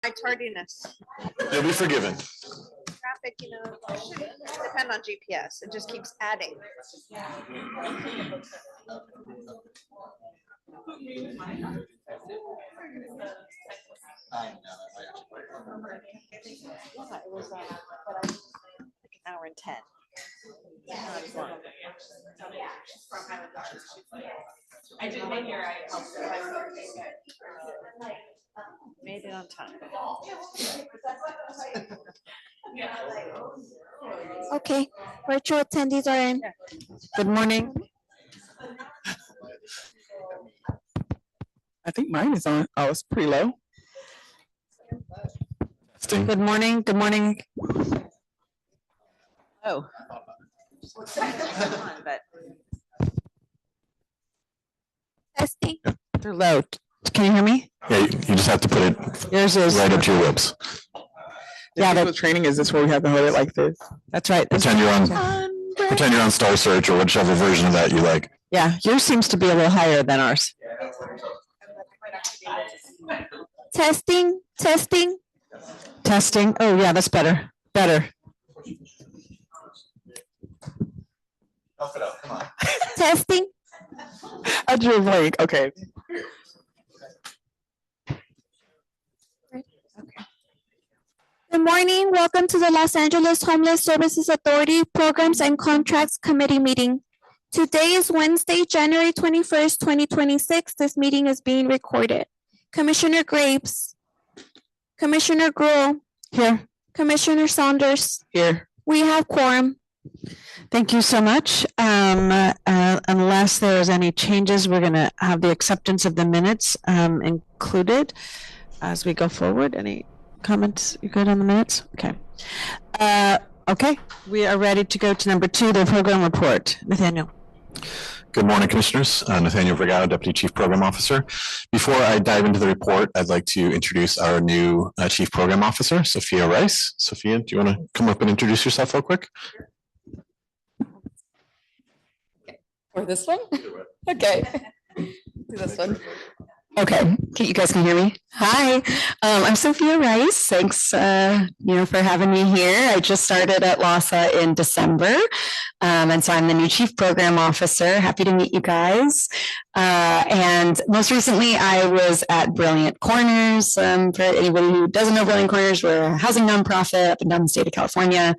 My tardiness. You'll be forgiven. Traffic, shouldn't depend on GPS. It just keeps adding. It was like an hour and 10. I didn't make your made it on time. Okay, virtual attendees are in. Good morning. I think mine is on. Oh, it's pretty low. Good morning. Good morning. Oh. Testing. They're low. Can you hear me? Yeah, you just have to put it Yours is right up to your lips. Yeah, the training is this where we have to hold it like this. That's right. Pretend you're on Star Search or whichever version of that you like. Yeah, yours seems to be a little higher than ours. Testing. Testing. Testing. Oh yeah, that's better. Better. Come on. Testing. I drew a blank. Okay. Good morning. Welcome to the Los Angeles Homeless Services Authority Programs and Contracts Committee meeting. Today is Wednesday, January 21st, 2026. This meeting is being recorded. Commissioner Graves. Commissioner Gruhl. Here. Commissioner Saunders. Here. We have quorum. Thank you so much. Unless there's any changes, we're going to have the acceptance of the minutes included as we go forward. Any comments? You good on the minutes? Okay. Okay. We are ready to go to number 2, the program report. Nathaniel. Good morning, Commissioners. Nathaniel Vergado, Deputy Chief Program Officer. Before I dive into the report, I'd like to introduce our new Chief Program Officer, Sophia Rice. Sophia, do you want to come up and introduce yourself real quick? Or this one? Okay. Do this one. Okay, you guys can hear me. Hi, I'm Sophia Rice. Thanks, for having me here. I just started at LAHSA in December, and so I'm the new Chief Program Officer. Happy to meet you guys. And most recently, I was at Brilliant Corners. For anybody who doesn't know Brilliant Corners, we're a housing nonprofit up and down the state of California.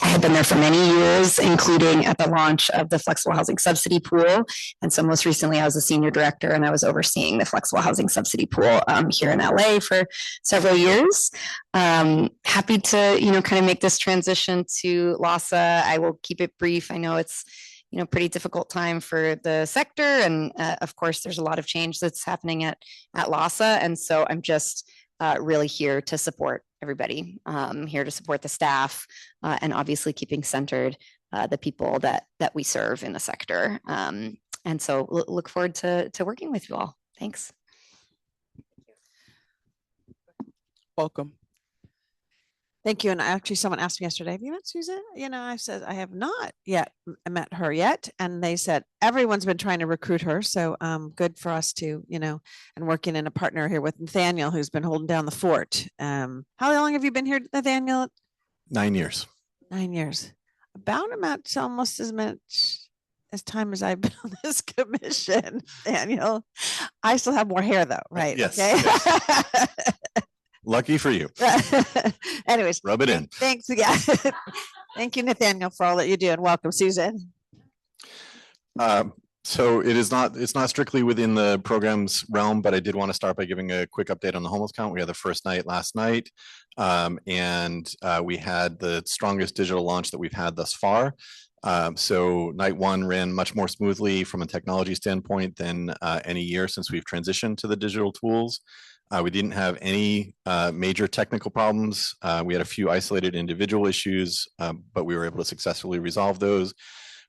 I had been there for many years, including at the launch of the Flexible Housing Subsidy Pool. And so most recently, I was a senior director and I was overseeing the Flexible Housing Subsidy Pool here in LA for several years. Happy to, kind of make this transition to LAHSA. I will keep it brief. I know it's, pretty difficult time for the sector. And of course, there's a lot of change that's happening at LAHSA. And so I'm just really here to support everybody, here to support the staff, and obviously keeping centered the people that we serve in the sector. And so look forward to working with you all. Thanks. Welcome. Thank you. And actually, someone asked me yesterday, have you met Susan? I said, I have not yet met her yet. And they said, everyone's been trying to recruit her. So good for us to, and working in a partner here with Nathaniel, who's been holding down the fort. How long have you been here, Nathaniel? 9 years. 9 years. About almost as much as time as I've been on this commission, Daniel. I still have more hair though, right? Yes. Okay. Yes. Lucky for you. Anyways. Rub it in. Thanks. Yeah. Thank you, Nathaniel, for all that you do, and welcome, Susan. So it's not strictly within the program's realm, but I did want to start by giving a quick update on the homeless count. We had the first night last night, and we had the strongest digital launch that we've had thus far. So night 1 ran much more smoothly from a technology standpoint than any year since we've transitioned to the digital tools. We didn't have any major technical problems. We had a few isolated individual issues, but we were able to successfully resolve those.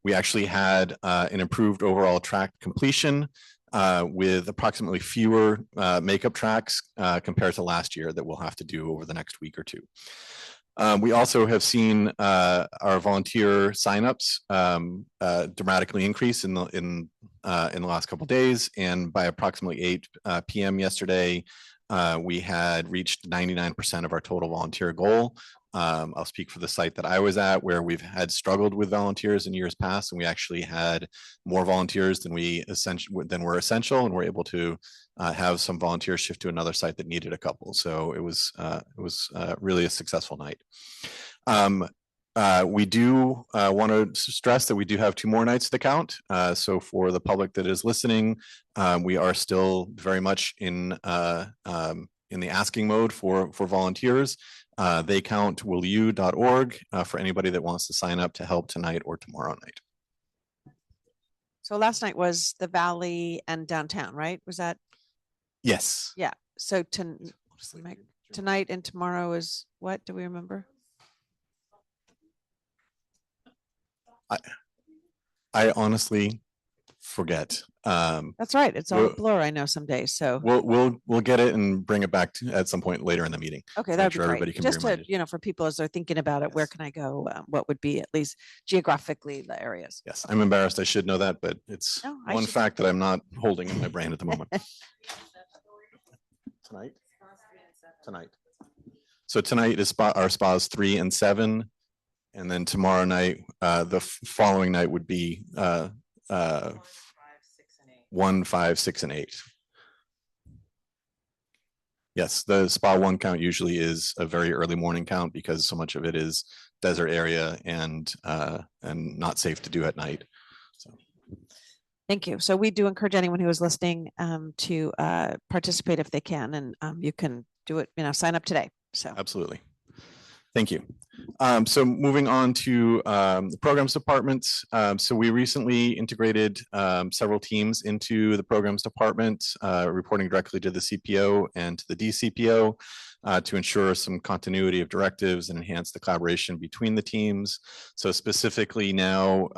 We actually had an improved overall track completion with approximately fewer makeup tracks compared to last year that we'll have to do over the next week or two. We also have seen our volunteer signups dramatically increase in the last couple of days, and by approximately 8 p.m. yesterday, we had reached 99% of our total volunteer goal. I'll speak for the site that I was at, where we've had struggled with volunteers in years past, and we actually had more volunteers than were essential, and we're able to have some volunteers shift to another site that needed a couple. So it was really a successful night. We do want to stress that we do have 2 more nights to the count. So for the public that is listening, we are still very much in the asking mode for volunteers. Theycountwillyou.org for anybody that wants to sign up to help tonight or tomorrow night. So last night was the Valley and downtown, right? Was that? Yes. Yeah. So tonight and tomorrow is what? Do we remember? I honestly forget. That's right. It's all a blur, I know, some days. So we'll get it and bring it back at some point later in the meeting. okay, make that'd sure be everybody great. can be Just to, reminded. for people as they're thinking about it, where Yes. can I go? What would be at least geographically the areas? Yes, I'm embarrassed. I should know that, but it's No, I one should- fact that I'm not holding in my brain at the moment. Tonight? Tonight. So tonight is our spas 3 and 7. And then tomorrow night, the following night would be 1, 5, 6, and 8. Yes, the spa 1 count usually is a very early morning count because so much of it is desert area and not safe to do at night. So Thank you. So we do encourage anyone who is listening to participate if they can, and you can do it, sign up today. So absolutely. Thank you. So moving on to the programs departments. So we recently integrated several teams into the programs department, reporting directly to the CPO and to the DCPO to ensure some continuity of directives and enhance the collaboration between the teams. So specifically now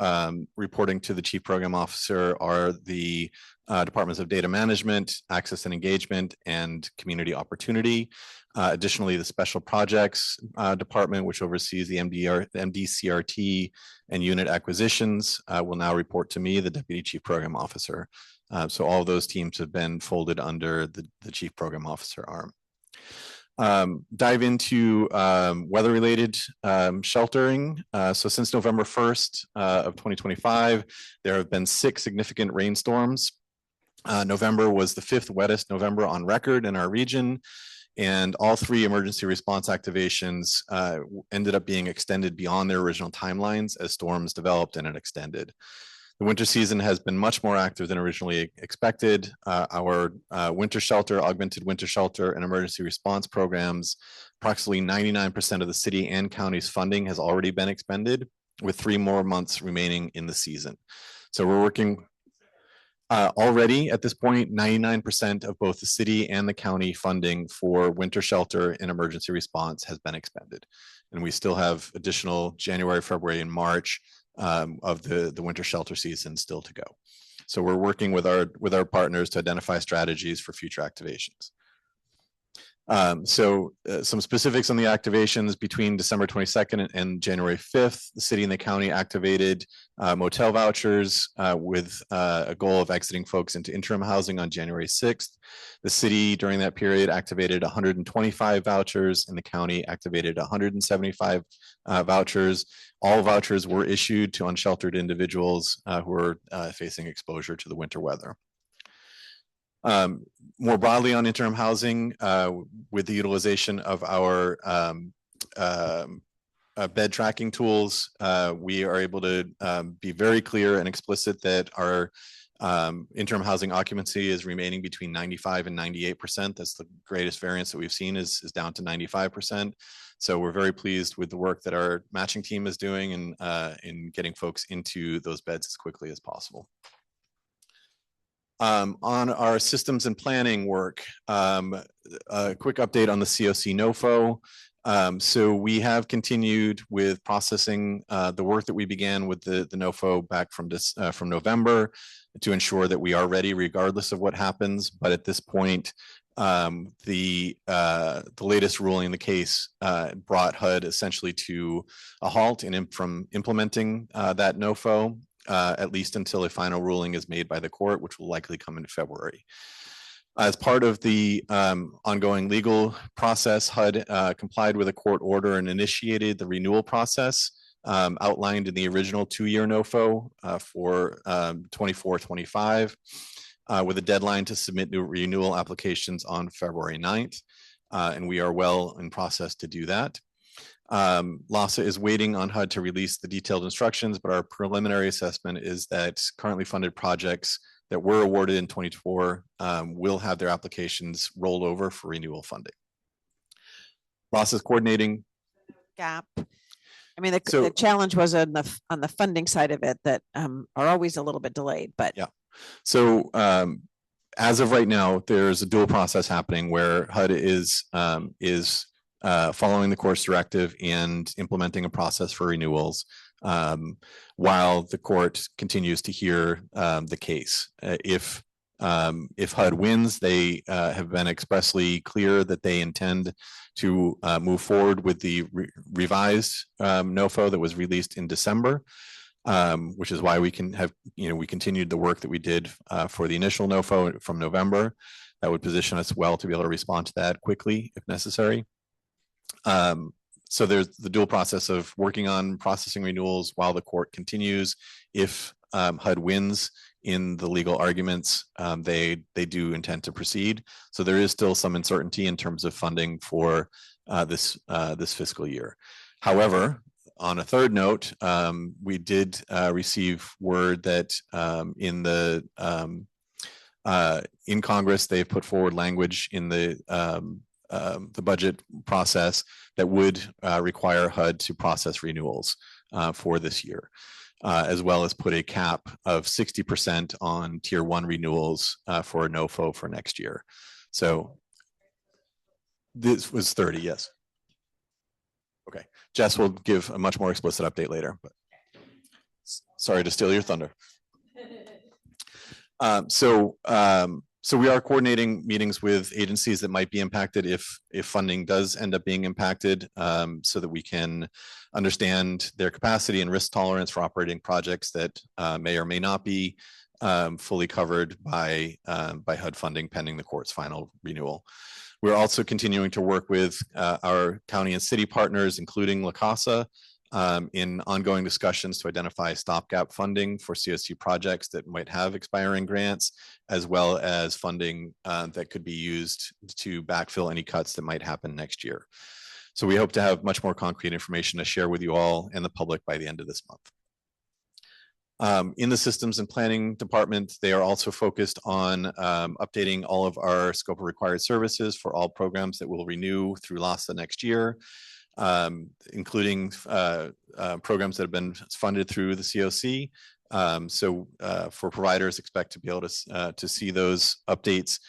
reporting to the Chief Program Officer are the departments of data management, access and engagement, and community opportunity. Additionally, the special projects department, which oversees the MDCRT and unit acquisitions, will now report to me, the Deputy Chief Program Officer. So all of those teams have been folded under the Chief Program Officer arm. Dive into weather-related sheltering. So since November 1st of 2025, there have been 6 significant rainstorms. November was the 5th wettest November on record in our region. And all 3 emergency response activations ended up being extended beyond their original timelines as storms developed and it extended. The winter season has been much more active than originally expected. Our winter shelter, augmented winter shelter, and emergency response programs, approximately 99% of the city and county's funding has already been expended, with 3 more months remaining in the season. So we're working already at this point, 99% of both the city and the county funding for winter shelter and emergency response has been expended. And we still have additional January, February, and March of the winter shelter season still to go. So we're working with our partners to identify strategies for future activations. Some specifics on the activations: between December 22nd and January 5th, the city and the county activated motel vouchers with a goal of exiting folks into interim housing on January 6th. The city during that period activated 125 vouchers and the county activated 175 vouchers. All vouchers were issued to unsheltered individuals who are facing exposure to the winter weather. More broadly on interim housing, with the utilization of our bed tracking tools, we are able to be very clear and explicit that our interim housing occupancy is remaining between 95 and 98%. That's the greatest variance that we've seen is down to 95%. So we're very pleased with the work that our matching team is doing in getting folks into those beds as quickly as possible. On our systems and planning work, a quick update on the COC NOFO. So we have continued with processing the work that we began with the NOFO back from November to ensure that we are ready regardless of what happens. But at this point, the latest ruling in the case brought HUD essentially to a halt from implementing that NOFO. At least until a final ruling is made by the court, which will likely come in February. As part of the ongoing legal process, HUD complied with a court order and initiated the renewal process outlined in the original 2-year NOFO for 24-25 with a deadline to submit new renewal applications on February 9th. And we are well in process to do that. LASA is waiting on HUD to release the detailed instructions, but our preliminary assessment is that currently funded projects that were awarded in 24 will have their applications rolled over for renewal funding. LASA is coordinating. Gap. I mean, the So- challenge was on the funding side of it that are always a little bit delayed, but Yeah. So as of right now, there's a dual process happening where HUD is following the course directive and implementing a process for renewals while the court continues to hear the case. If HUD wins, they have been expressly clear that they intend to move forward with the revised NOFO that was released in December, which is why we can have, we continued the work that we did for the initial NOFO from November. That would position us well to be able to respond to that quickly if necessary. So there's the dual process of working on processing renewals while the court continues. If HUD wins in the legal arguments, they do intend to proceed. So there is still some uncertainty in terms of funding for this fiscal year. However, on a third note, we did receive word that in Congress, they've put forward language in the budget process that would require HUD to process renewals for this year, as well as put a cap of 60% on tier 1 renewals for a NOFO for next year. So this was 30, yes. Okay, Jess will give a much more explicit update later, but sorry to steal your thunder. So we are coordinating meetings with agencies that might be impacted if funding does end up being impacted, so that we can understand their capacity and risk tolerance for operating projects that may or may not be fully covered by HUD funding pending the court's final renewal. We're also continuing to work with our county and city partners, including La Casa, in ongoing discussions to identify stopgap funding for CSU projects that might have expiring grants, as well as funding that could be used to backfill any cuts that might happen next year. So we hope to have much more concrete information to share with you all and the public by the end of this month. In the systems and planning department, they are also focused on updating all of our scope of required services for all programs that will renew through LASA next year, including programs that have been funded through the COC. So for providers, expect to be able to see those updates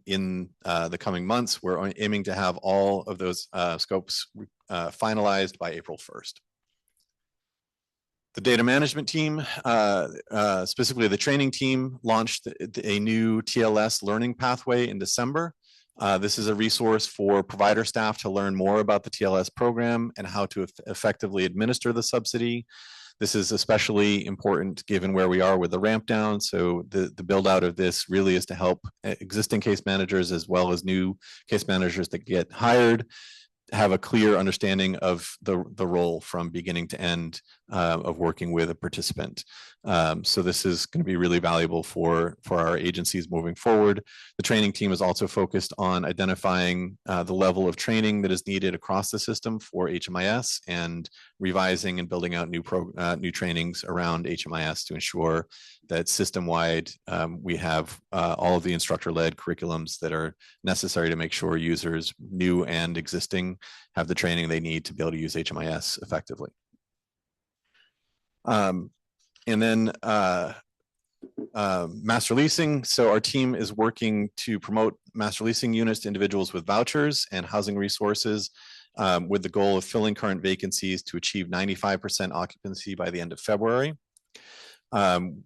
in the coming months. We're aiming to have all of those scopes finalized by April 1st. The data management team, specifically the training team, launched a new TLS learning pathway in December. This is a resource for provider staff to learn more about the TLS program and how to effectively administer the subsidy. This is especially important given where we are with the ramp down. So the build out of this really is to help existing case managers as well as new case managers that get hired have a clear understanding of the role from beginning to end of working with a participant. So this is going to be really valuable for our agencies moving forward. The training team is also focused on identifying the level of training that is needed across the system for HMIS and revising and building out new trainings around HMIS to ensure that system-wide we have all of the instructor-led curriculums that are necessary to make sure users, new and existing, have the training they need to be able to use HMIS effectively. And then master leasing. So our team is working to promote master leasing units to individuals with vouchers and housing resources with the goal of filling current vacancies to achieve 95% occupancy by the end of February. I'm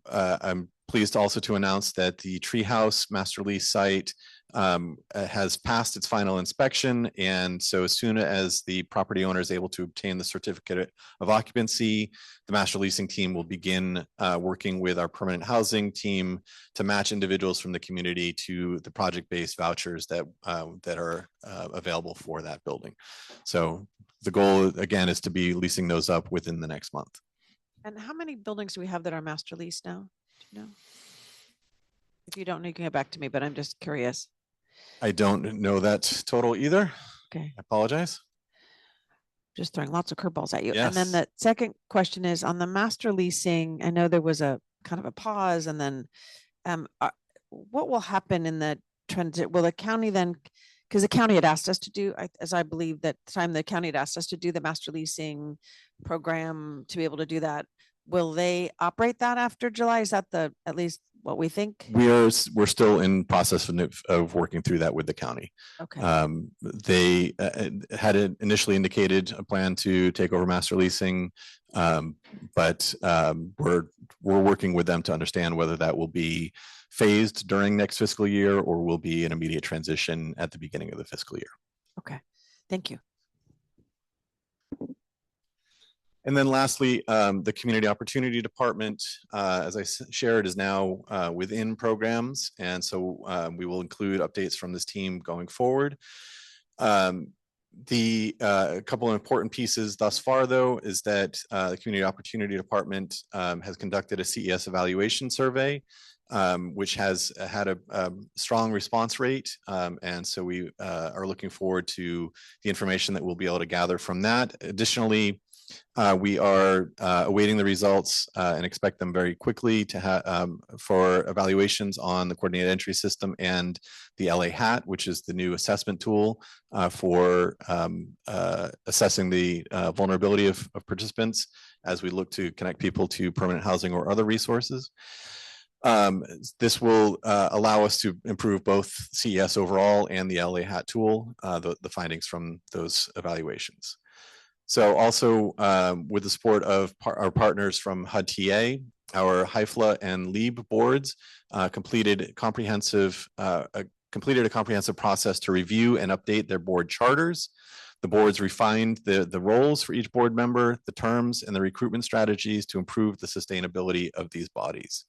pleased also to announce that the Treehouse master lease site has passed its final inspection. And so as soon as the property owner is able to obtain the certificate of occupancy, the master leasing team will begin working with our permanent housing team to match individuals from the community to the project-based vouchers that are available for that building. So the goal again is to be leasing those up within the next month. And how many buildings do we have that are master lease now? Do you know? If you don't know, you can get back to me, but I'm just curious. I don't know that total either. Okay. I apologize. Just throwing lots of curveballs at you. And then Yes. the second question is on the master leasing. I know there was a kind of a pause, and then what will happen in the transit? Will the county then, because the county had asked us to do, as I believe that the time the county had asked us to do the master leasing program to be able to do that, will they operate that after July? Is that at least what we think? We're still in process of working through that with the county. Okay. They had initially indicated a plan to take over master leasing, but we're working with them to understand whether that will be phased during next fiscal year or will be an immediate transition at the beginning of the fiscal year. Okay. Thank you. And then lastly, the Community Opportunity Department, as I shared, is now within programs. And so we will include updates from this team going forward. The couple of important pieces thus far, though, is that the Community Opportunity Department has conducted a CES evaluation survey, which has had a strong response rate. And so we are looking forward to the information that we'll be able to gather from that. Additionally, we are awaiting the results and expect them very quickly to have for evaluations on the coordinated entry system and the LA HAT, which is the new assessment tool for assessing the vulnerability of participants as we look to connect people to permanent housing or other resources. This will allow us to improve both CES overall and the LA HAT tool, the findings from those evaluations. So also with the support of our partners from HUD-TA, our HIFLA and LEAB boards completed a comprehensive process to review and update their board charters. The boards refined the roles for each board member, the terms and the recruitment strategies to improve the sustainability of these bodies.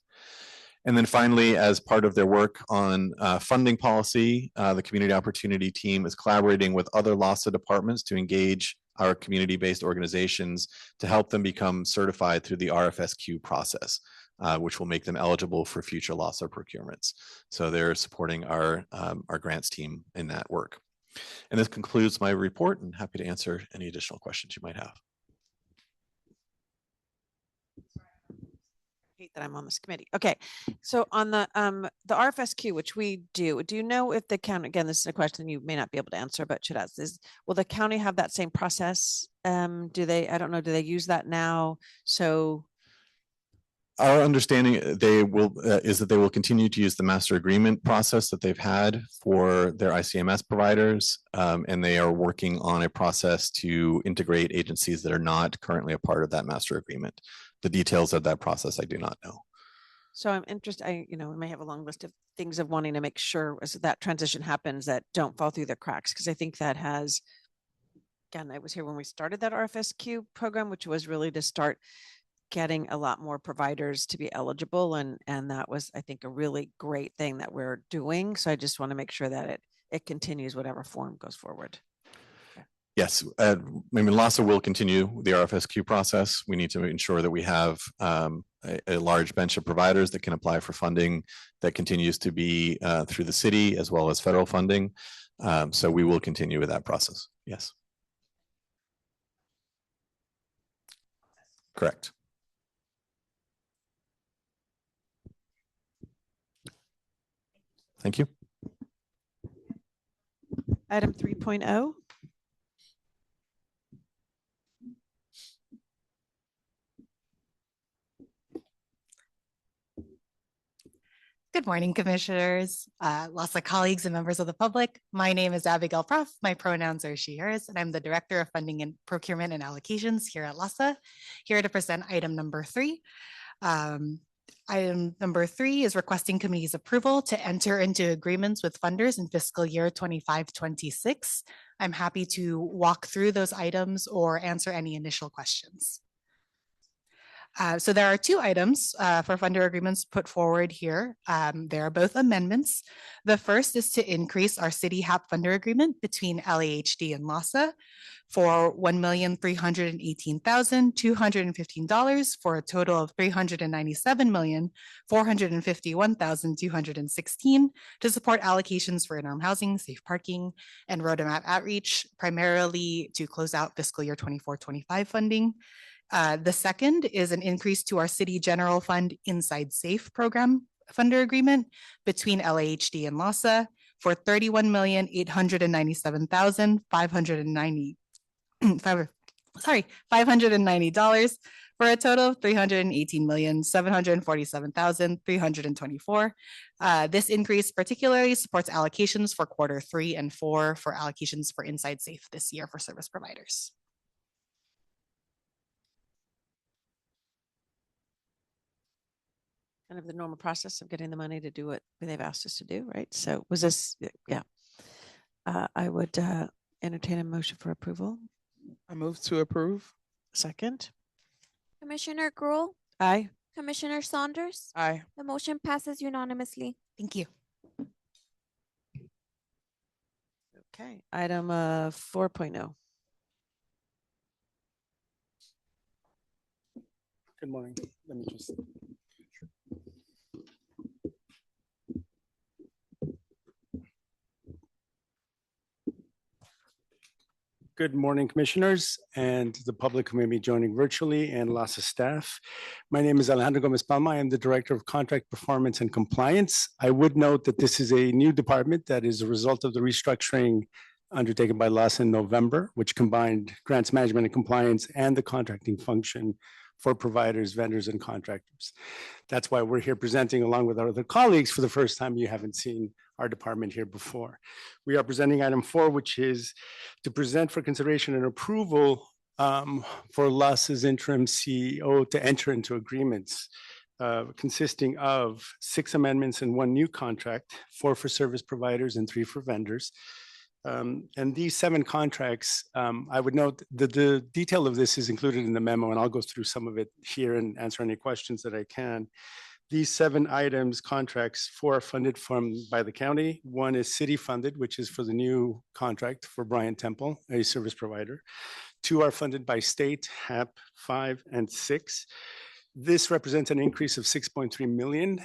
And then finally, as part of their work on funding policy, the Community Opportunity team is collaborating with other LAHSA departments to engage our community-based organizations to help them become certified through the RFSQ process, which will make them eligible for future LAHSA procurements. So they're supporting our grants team in that work. And this concludes my report, and happy to answer any additional questions you might have. That I'm on this committee. Okay. So on the RFSQ, which we do you know if the county, again, this is a question you may not be able to answer, but should ask is, will the county have that same process? Do they use that now? So our understanding is that they will continue to use the master agreement process that they've had for their ICMS providers, and they are working on a process to integrate agencies that are not currently a part of that master agreement. The details of that process I do not know. So I'm interested, we may have a long list of things of wanting to make sure as that transition happens that don't fall through the cracks, because I think that has, again, I was here when we started that RFSQ program, which was really to start getting a lot more providers to be eligible. And that was, I think, a really great thing that we're doing. So I just want to make sure that it continues whatever form goes forward. Yes, I mean, LAHSA will continue the RFSQ process. We need to ensure that we have a large bench of providers that can apply for funding that continues to be through the city as well as federal funding. So we will continue with that process. Yes. Correct. Thank you. Item 3.0. Good morning, commissioners, LAHSA colleagues and members of the public. My name is Abigail Prof. My pronouns are she, hers, and I'm the Director of Funding and Procurement and Allocations here at LAHSA, here to present item number 3. Item number 3 is requesting committee's approval to enter into agreements with funders in fiscal year 25-26. I'm happy to walk through those items or answer any initial questions. So there are 2 items for funder agreements put forward here. They are both amendments. The first is to increase our city HAP funder agreement between LAHD and LASA for $1,318,215 for a total of $397,451,216 to support allocations for interim housing, safe parking, and road map outreach, primarily to close out fiscal year 24-25 funding. The second is an increase to our city general fund Inside Safe program funder agreement between LAHD and LASA for $31,897,590 $590 for a total of $318,747,324. This increase particularly supports allocations for quarter 3 and 4 for allocations for Inside Safe this year for service providers. Kind of the normal process of getting the money to do what they've asked us to do, right? So was this, yeah. I would entertain a motion for approval. I move to approve. Second. Commissioner Gruhl, Aye. Commissioner Saunders. Aye. The motion passes unanimously. Thank you. Okay. Item 4.0. Good morning. Let me just. Good morning, commissioners and the public who may be joining virtually and LASA staff. My name is Alejandro Gomez Palma. I am the Director of Contract Performance and Compliance. I would note that this is a new department that is a result of the restructuring undertaken by LASA in November, which combined grants management and compliance and the contracting function for providers, vendors, and contractors. That's why we're here presenting along with our other colleagues for the first time. You haven't seen our department here before. We are presenting item 4, which is to present for consideration and approval for LASA's interim CEO to enter into agreements consisting of 6 amendments and 1 new contract, 4 for service providers and 3 for vendors. And these 7 contracts, I would note that the detail of this is included in the memo, and I'll go through some of it here and answer any questions that I can. These 7 items, contracts, 4 are funded by the county. 1 is city funded, which is for the new contract for Bryant Temple, a service provider. 2 are funded by state, HAP 5 and 6. This represents an increase of 6.3 million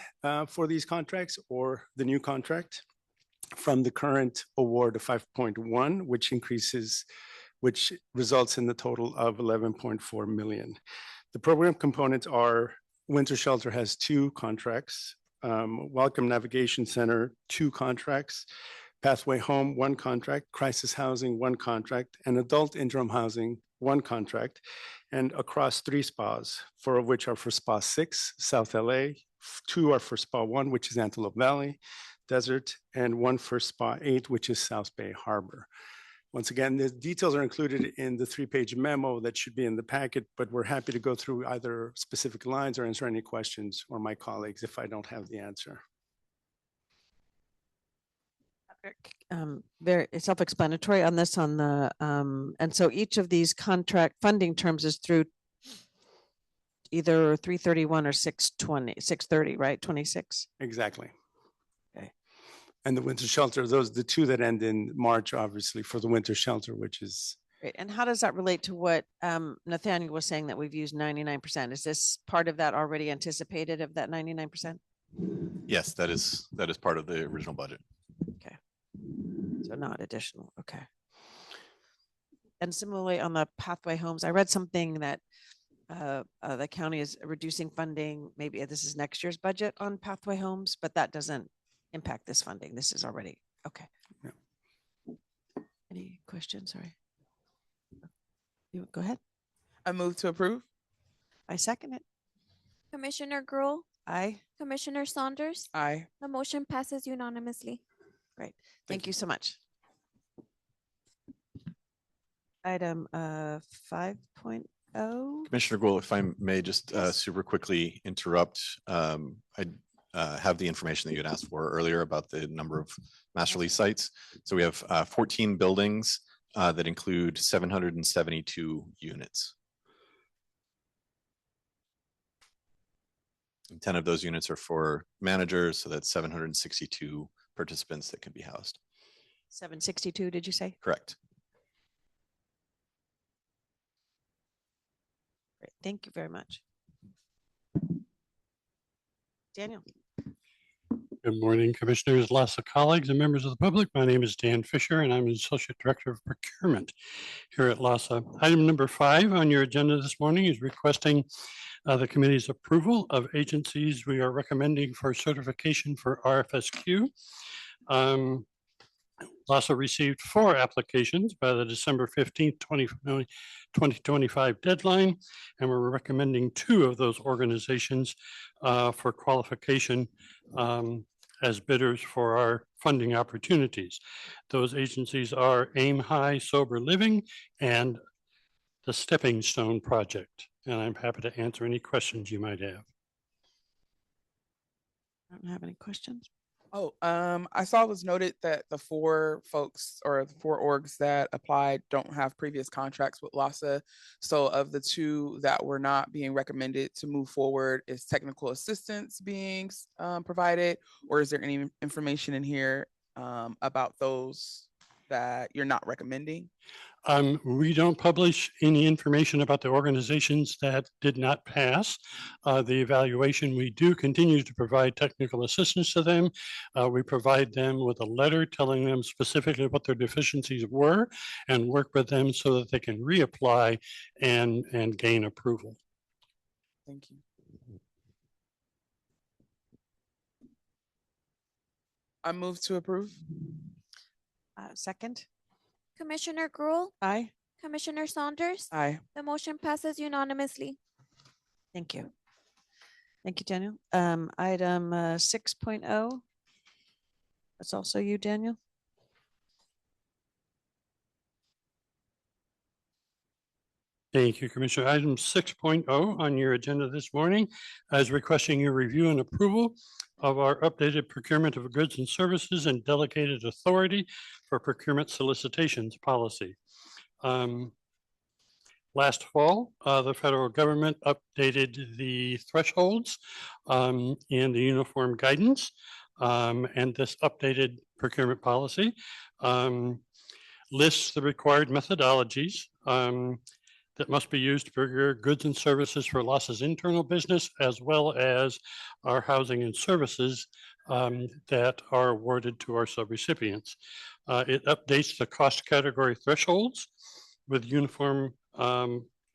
for these contracts or the new contract from the current award of 5.1, which results in the total of 11.4 million. The program components are Winter Shelter has 2 contracts, Welcome Navigation Center, 2 contracts, Pathway Home, 1 contract, Crisis Housing, 1 contract, and Adult Interim Housing, 1 contract, and across 3 spas, 4 of which are for Spa 6, South LA, 2 are for Spa 1, which is Antelope Valley, Desert, and 1 for Spa 8, which is South Bay Harbor. Once again, the details are included in the 3-page memo that should be in the packet, but we're happy to go through either specific lines or answer any questions, or my colleagues if I don't have the answer. Very self-explanatory on this and so each of these contract funding terms is through either 3/31 or 6/30, right? 26. Exactly. Okay. And the Winter Shelter, those are the 2 that end in March, obviously, for the Winter Shelter, which is. Great. And how does that relate to what Nathaniel was saying that we've used 99%? Is this part of that already anticipated of that 99%? Yes, that is part of the original budget. Okay. So not additional. Okay. And similarly on the Pathway Homes, I read something that the county is reducing funding. Maybe this is next year's budget on Pathway Homes, but that doesn't impact this funding. This is already okay. Yeah. Any questions? Sorry. You go ahead. I move to approve. I second it. Commissioner Gruhl, Aye. Commissioner Saunders. Aye. The motion passes unanimously. Great. Thank you so much. Item 5.0. Commissioner Gould, if I may just super quickly interrupt. I have the information that you had asked for earlier about the number of master lease sites. So we have 14 buildings that include 772 units. And 10 of those units are for managers, so that's 762 participants that can be housed. 762, did you say? Correct. Great. Thank you very much. Daniel. Good morning, Commissioners, LAHSA colleagues, and members of the public. My name is Dan Fisher, and I'm the Associate Director of Procurement here at LAHSA. Item number 5 on your agenda this morning is requesting the committee's approval of agencies we are recommending for certification for RFSQ. LAHSA received 4 applications by the December 15th, 2025 deadline, and we're recommending 2 of those organizations for qualification as bidders for our funding opportunities. Those agencies are Aim High Sober Living and the Stepping Stone Project. And I'm happy to answer any questions you might have. I don't have any questions. Oh, I saw it was noted that the 4 folks or the 4 orgs that applied don't have previous contracts with LAHSA. So of the 2 that were not being recommended to move forward, is technical assistance being provided, or is there any information in here about those that you're not recommending? We don't publish any information about the organizations that did not pass the evaluation. We do continue to provide technical assistance to them. We provide them with a letter telling them specifically what their deficiencies were and work with them so that they can reapply and gain approval. Thank you. I move to approve. Second. Commissioner Gruhl, Aye. Commissioner Saunders. Aye. The motion passes unanimously. Thank you. Thank you, Daniel. Item 6.0. That's also you, Daniel. Thank you, Commissioner. Item 6.0 on your agenda this morning is requesting your review and approval of our updated procurement of goods and services and delegated authority for procurement solicitations policy. Last fall, the federal government updated the thresholds in the uniform guidance, and this updated procurement policy lists the required methodologies that must be used to procure goods and services for LAHSA's internal business, as well as our housing and services that are awarded to our subrecipients. It updates the cost category thresholds with uniform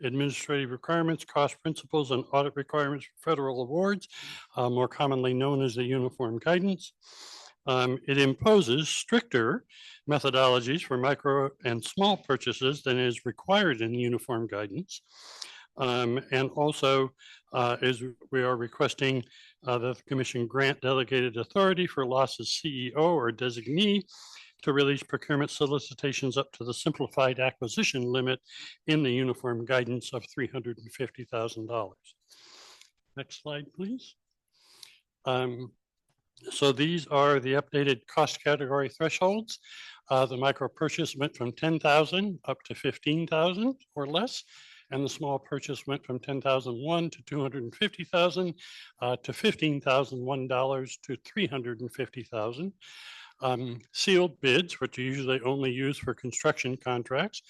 administrative requirements, cost principles, and audit requirements for federal awards, more commonly known as the uniform guidance. It imposes stricter methodologies for micro and small purchases than is required in the uniform guidance. And also, as we are requesting that the Commission grant delegated authority for LAHSA's CEO or designee to release procurement solicitations up to the simplified acquisition limit in the uniform guidance of $350,000. Next slide, please. So these are the updated cost category thresholds. The micro purchase went from 10,000 up to 15,000 or less, and the small purchase went from 10,001 to 250,000 to $15,001 to 350,000. Sealed bids, which are usually only used for construction contracts,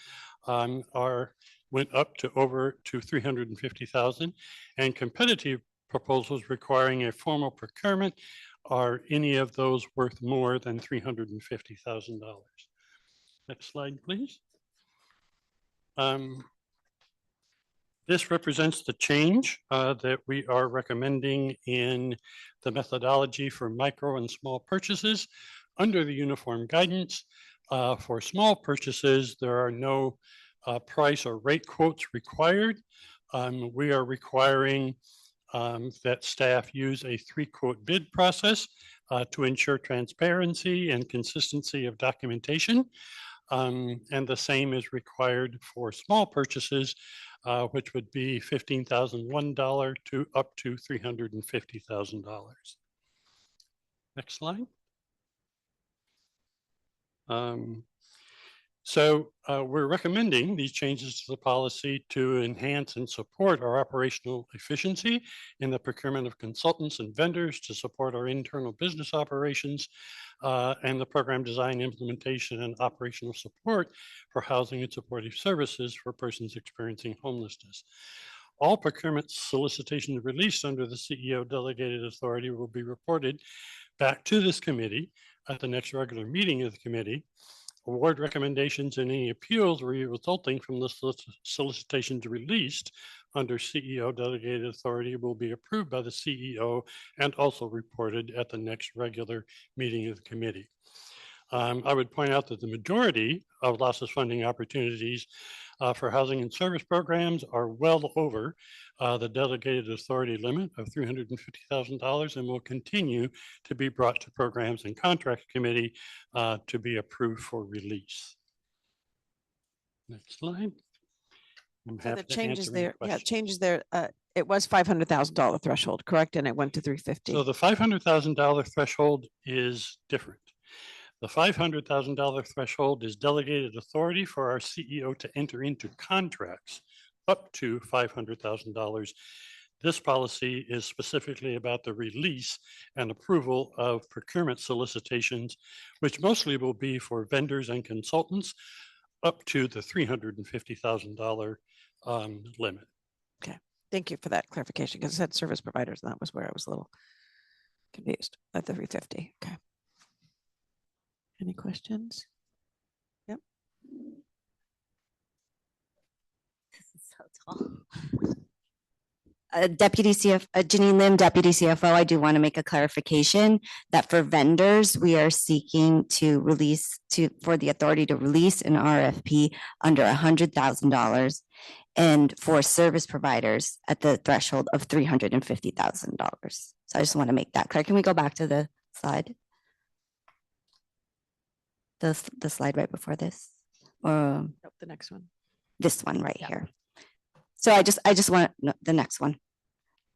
went up to over to 350,000, and competitive proposals requiring a formal procurement are any of those worth more than $350,000. Next slide, please. This represents the change that we are recommending in the methodology for micro and small purchases under the uniform guidance. For small purchases, there are no price or rate quotes required. We are requiring that staff use a 3-quote bid process to ensure transparency and consistency of documentation. And the same is required for small purchases, which would be $15,001 to up to $350,000. Next slide. We're recommending these changes to the policy to enhance and support our operational efficiency in the procurement of consultants and vendors to support our internal business operations and the program design, implementation, and operational support for housing and supportive services for persons experiencing homelessness. All procurement solicitations released under the CEO delegated authority will be reported back to this committee at the next regular meeting of the committee. Award recommendations and any appeals resulting from the solicitations released under CEO delegated authority will be approved by the CEO and also reported at the next regular meeting of the committee. I would point out that the majority of LAHSA's funding opportunities for housing and service programs are well over the delegated authority limit of $350,000 and will continue to be brought to programs and contract committee to be approved for release. Next slide. I'm So happy the to changes answer any there, yeah, questions. changes there, it was $500,000 threshold, correct? And it went to 350. So the $500,000 threshold is different. The $500,000 threshold is delegated authority for our CEO to enter into contracts up to $500,000. This policy is specifically about the release and approval of procurement solicitations, which mostly will be for vendors and consultants up to the $350,000 limit. Okay, thank you for that clarification because it said service providers and that was where I was a little confused at the 350. Okay. Any questions? Yep. So tall. Deputy Janine Lim, Deputy CFO, I do want to make a clarification that for vendors, we are seeking to for the authority to release an RFP under $100,000 and for service providers at the threshold of $350,000. So I just want to make that clear. Can we go back to the slide? The slide right before this? Nope, the next one. This one right here. So I just want the next one.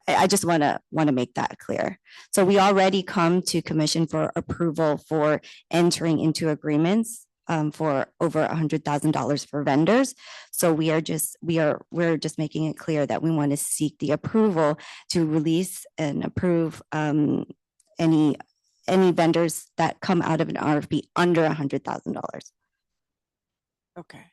I just want to make that clear. So we already come to commission for approval for entering into agreements for over $100,000 for vendors. So we're just making it clear that we want to seek the approval to release and approve any vendors that come out of an RFP under $100,000. Okay.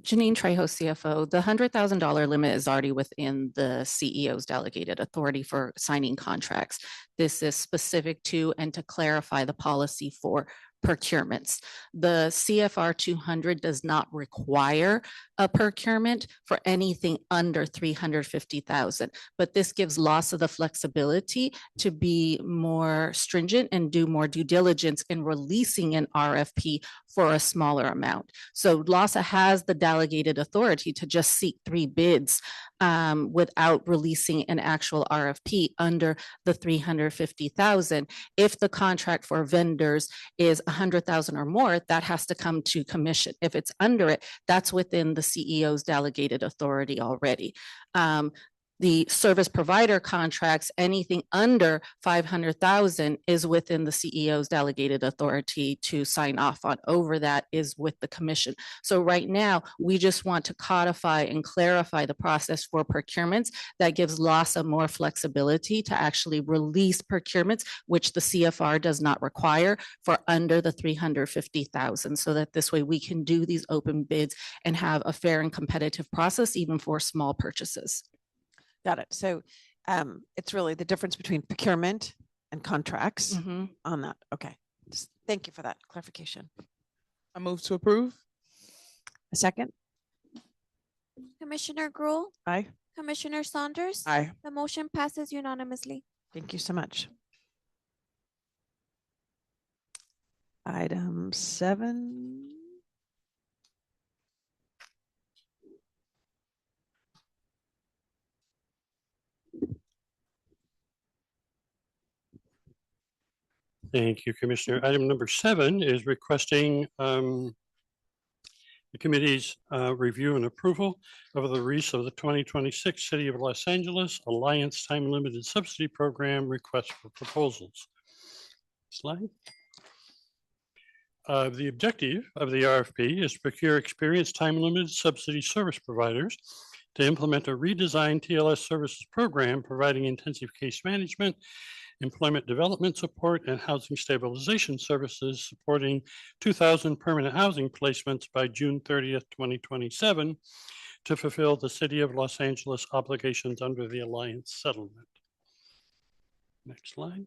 Janine Trejo, CFO, the $100,000 limit is already within the CEO's delegated authority for signing contracts. This is specific to and to clarify the policy for procurements. The CFR 200 does not require a procurement for anything under 350,000, but this gives LAHSA the flexibility to be more stringent and do more due diligence in releasing an RFP for a smaller amount. So LAHSA has the delegated authority to just seek 3 bids without releasing an actual RFP under the 350,000. If the contract for vendors is 100,000 or more, that has to come to commission. If it's under it, that's within the CEO's delegated authority already. The service provider contracts, anything under 500,000 is within the CEO's delegated authority to sign off on. Over that is with the commission. So right now, we just want to codify and clarify the process for procurements that gives LAHSA more flexibility to actually release procurements, which the CFR does not require for under the 350,000, so that this way we can do these open bids and have a fair and competitive process even for small purchases. Got it. So it's really the difference between procurement and contracts on that. Okay. Just thank you for that clarification. I move to approve. A second? Commissioner Gruhl, Aye. Commissioner Saunders. Aye. The motion passes unanimously. Thank you so much. Item 7. Thank you, Commissioner. Item number 7 is requesting the committee's review and approval of the release of the 2026 City of Los Angeles Alliance Time Limited Subsidy Program request for proposals. Slide. The objective of the RFP is to procure experienced time-limited subsidy service providers to implement a redesigned TLS services program providing intensive case management, employment development support, and housing stabilization services supporting 2,000 permanent housing placements by June 30th, 2027 to fulfill the City of Los Angeles obligations under the Alliance settlement. Next slide.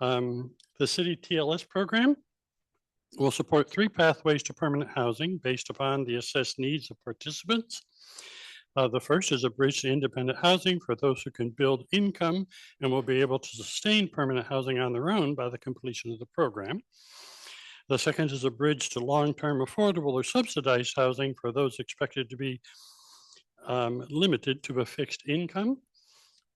The City TLS program will support 3 pathways to permanent housing based upon the assessed needs of participants. The first is a bridge to independent housing for those who can build income and will be able to sustain permanent housing on their own by the completion of the program. The second is a bridge to long-term affordable or subsidized housing for those expected to be limited to a fixed income,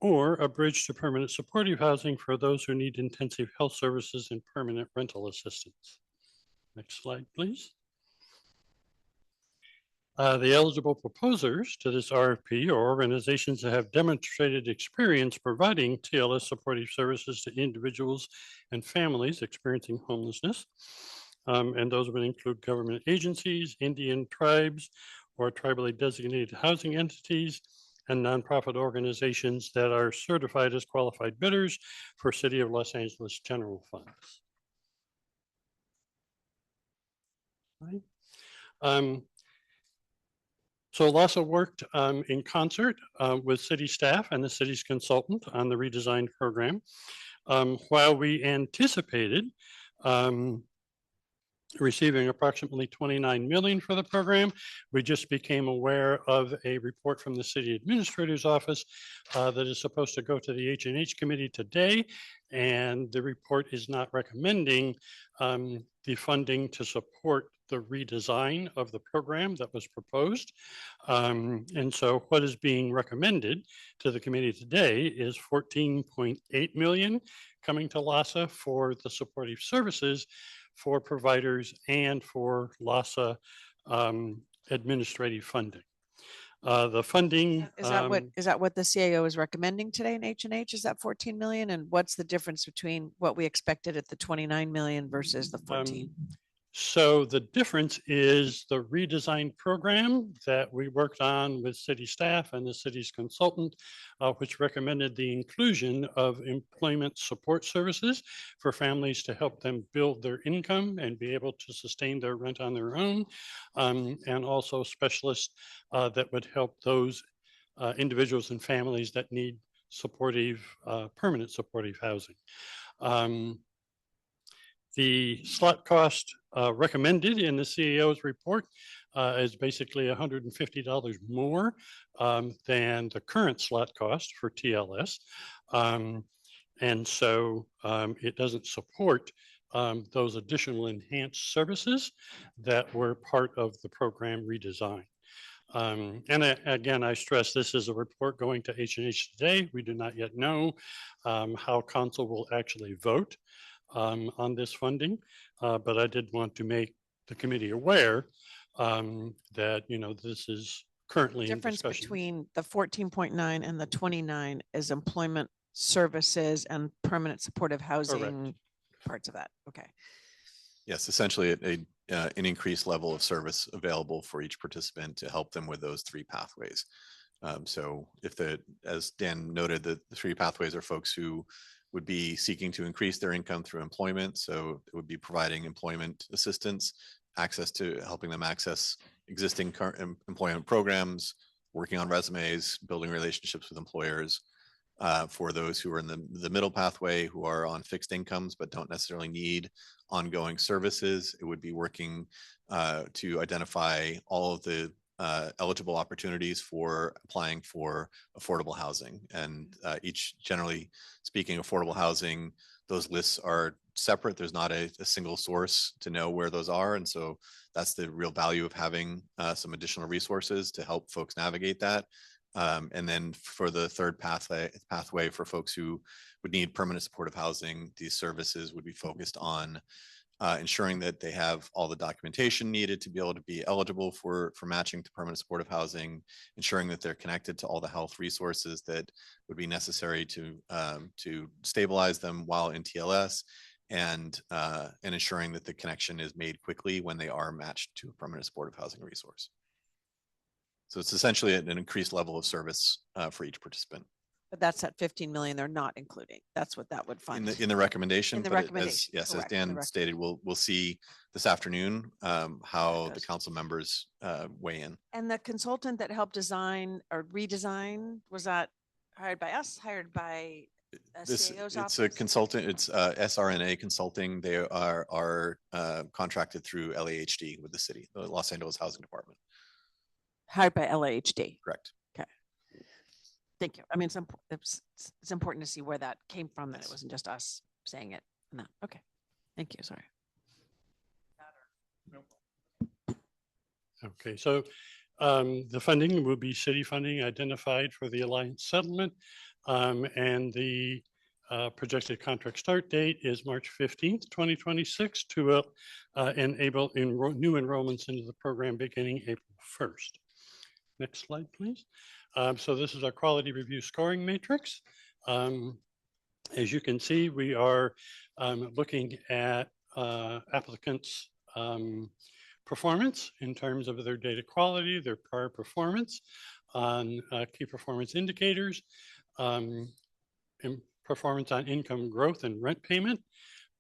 or a bridge to permanent supportive housing for those who need intensive health services and permanent rental assistance. Next slide, please. The eligible proposers to this RFP are organizations that have demonstrated experience providing TLS supportive services to individuals and families experiencing homelessness. And those would include government agencies, Indian tribes, or tribally designated housing entities, and nonprofit organizations that are certified as qualified bidders for City of Los Angeles general funds. Right. So LAHSA worked in concert with city staff and the city's consultant on the redesigned program. While we anticipated receiving approximately 29 million for the program, we just became aware of a report from the city administrator's office that is supposed to go to the H&H committee today, and the report is not recommending the funding to support the redesign of the program that was proposed. And so what is being recommended to the committee today is 14.8 million coming to LAHSA for the supportive services for providers and for LAHSA administrative funding. The funding Is that what the CAO is recommending today in H&H? Is that 14 million? And what's the difference between what we expected at the 29 million versus the 14? So the difference is the redesigned program that we worked on with city staff and the city's consultant, which recommended the inclusion of employment support services for families to help them build their income and be able to sustain their rent on their own, and also specialists that would help those individuals and families that need supportive, permanent supportive housing. The slot cost recommended in the CAO's report is basically $150 more than the current slot cost for TLS. And so it doesn't support those additional enhanced services that were part of the program redesign. And again, I stress this is a report going to H&H today. We do not yet know how council will actually vote on this funding, but I did want to make the committee aware that, you know, this is currently in Difference discussion. between the 14.9 and the 29 is employment services and permanent supportive housing parts of that. Okay. Yes, essentially an increased level of service available for each participant to help them with those 3 pathways. So if as Dan noted, the 3 pathways are folks who would be seeking to increase their income through employment. So it would be providing employment assistance, access to helping them access existing current employment programs, working on resumes, building relationships with employers. For those who are in the middle pathway, who are on fixed incomes but don't necessarily need ongoing services, it would be working to identify all of the eligible opportunities for applying for affordable housing. And each, generally speaking, affordable housing, those lists are separate. There's not a single source to know where those are. And so that's the real value of having some additional resources to help folks navigate that. And then for the third pathway for folks who would need permanent supportive housing, these services would be focused on ensuring that they have all the documentation needed to be able to be eligible for matching to permanent supportive housing, ensuring that they're connected to all the health resources that would be necessary to stabilize them while in TLS, and ensuring that the connection is made quickly when they are matched to a permanent supportive housing resource. So it's essentially an increased level of service for each participant. But that's at 15 million they're not including. That's what that would fund. In the recommendation. In the but recommendation, Yes, as correct, in the Dan stated, we'll see this afternoon how the council members weigh in. And the consultant that helped design or redesign, was that hired by us, hired by CAO's office? It's a consultant, it's SRNA Consulting. They are contracted through LAHD with the city, the Los Angeles Housing Department. Hired by LAHD. Correct. Thank you. I mean, it's important to see where that came from, that it wasn't just us saying it. No, okay. Thank you, sorry. Okay, so the funding will be city funding identified for the Alliance settlement. And the projected contract start date is March 15th, 2026 to enable new enrollments into the program beginning April 1st. Next slide, please. So this is our quality review scoring matrix. As you can see, we are looking at applicants' performance in terms of their data quality, their prior performance on key performance indicators, performance on income growth and rent payment,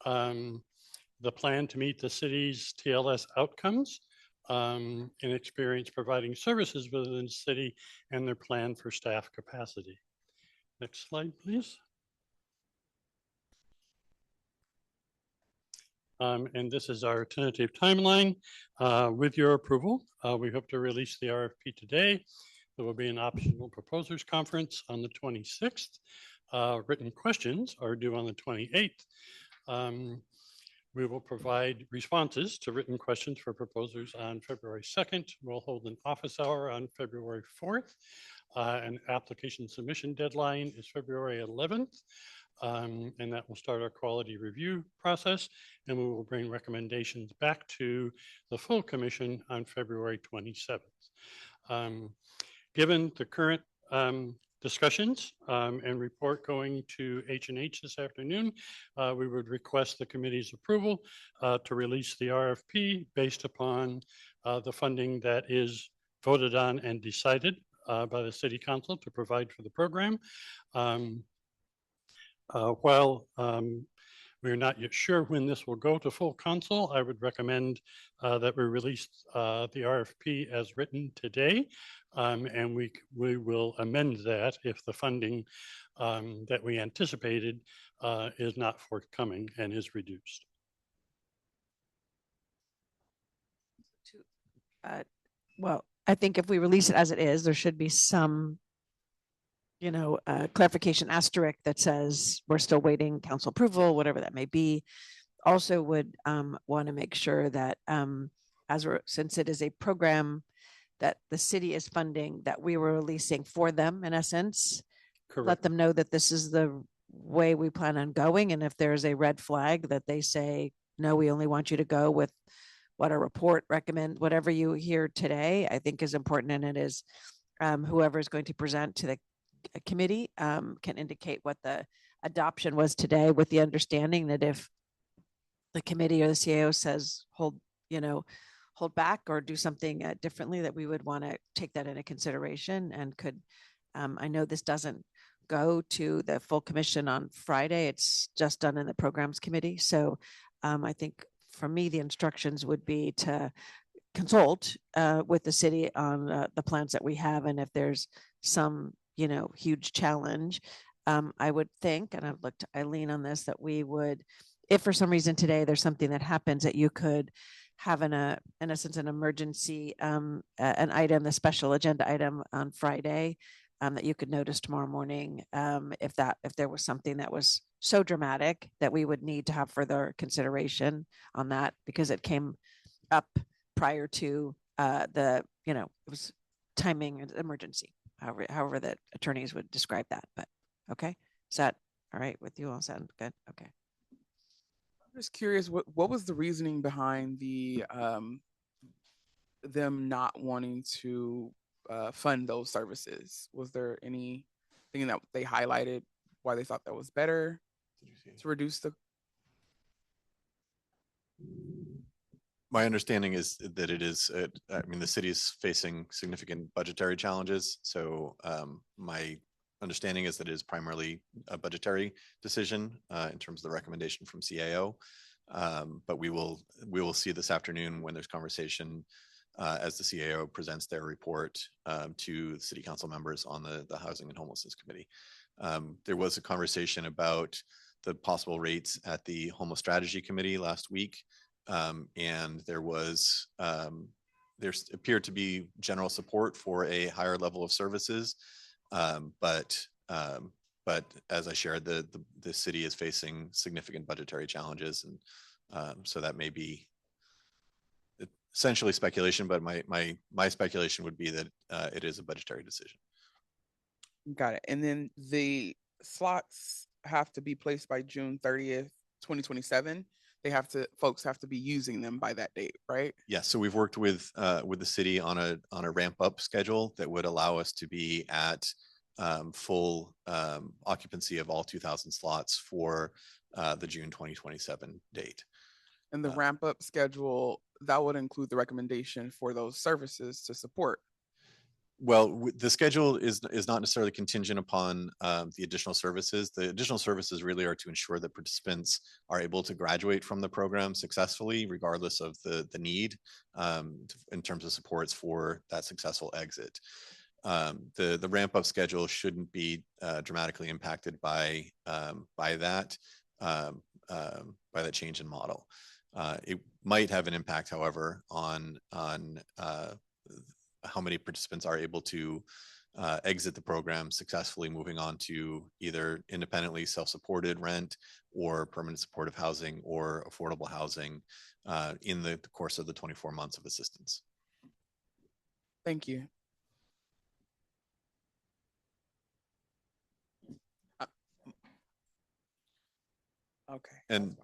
the plan to meet the city's TLS outcomes, and experience providing services within the city, and their plan for staff capacity. Next slide, please. And this is our tentative timeline. With your approval, we hope to release the RFP today. There will be an optional proposers conference on the 26th. Written questions are due on the 28th. We will provide responses to written questions for proposers on February 2nd. We'll hold an office hour on February 4th. An application submission deadline is February 11th. And that will start our quality review process. And we will bring recommendations back to the full commission on February 27th. Given the current discussions and report going to H&H this afternoon, we would request the committee's approval to release the RFP based upon the funding that is voted on and decided by the city council to provide for the program. While we're not yet sure when this will go to full council, I would recommend that we release the RFP as written today. And we will amend that if the funding that we anticipated is not forthcoming and is reduced. Well, I think if we release it as it is, there should be some, clarification asterisk that says we're still waiting council approval, whatever that may be. Also would want to make sure that since it is a program that the city is funding, that we were releasing for them in essence. Correct. Let them know that this is the way we plan on going. And if there's a red flag that they say, no, we only want you to go with what our report recommend, whatever you hear today, I think is important. And it is whoever is going to present to the committee can indicate what the adoption was today, with the understanding that if the committee or the CAO says hold back or do something differently, that we would want to take that into consideration and could, I know this doesn't go to the full commission on Friday. It's just done in the programs committee. So I think for me, the instructions would be to consult with the city on the plans that we have. And if there's some, huge challenge, I would think, and I've looked to Eileen on this, that we would, if for some reason today there's something that happens, that you could have in essence an emergency an item, the special agenda item on Friday that you could notice tomorrow morning if there was something that was so dramatic that we would need to have further consideration on that, because it came up prior to it was timing and emergency. however the attorneys would describe that, but okay. Is that all right with you all? Sound good? Okay. I'm just curious, what was the reasoning behind the them not wanting to fund those services? Was there anything that they highlighted why they thought that was better to reduce the? My understanding is that it is, I mean, the city is facing significant budgetary challenges. So my understanding is that it is primarily a budgetary decision in terms of the recommendation from CAO. But we will see this afternoon when there's conversation as the CAO presents their report to the city council members on the Housing and Homelessness Committee. There was a conversation about the possible rates at the Homeless Strategy Committee last week. And there appeared to be general support for a higher level of services. But as I shared, the city is facing significant budgetary challenges. And so that may be essentially speculation, but my speculation would be that it is a budgetary decision. Got it. And then the slots have to be placed by June 30th, 2027. Folks have to be using them by that date, right? Yes. So we've worked with the city on a ramp up schedule that would allow us to be at full occupancy of all 2,000 slots for the June 2027 date. And the ramp up schedule, that would include the recommendation for those services to support. Well, the schedule is not necessarily contingent upon the additional services. The additional services really are to ensure that participants are able to graduate from the program successfully, regardless of the need in terms of supports for that successful exit. The ramp up schedule shouldn't be dramatically impacted by that change in model. It might have an impact, however, on how many participants are able to exit the program successfully, moving on to either independently self-supported rent or permanent supportive housing or affordable housing in the course of the 24 months of assistance. Thank you. Okay. And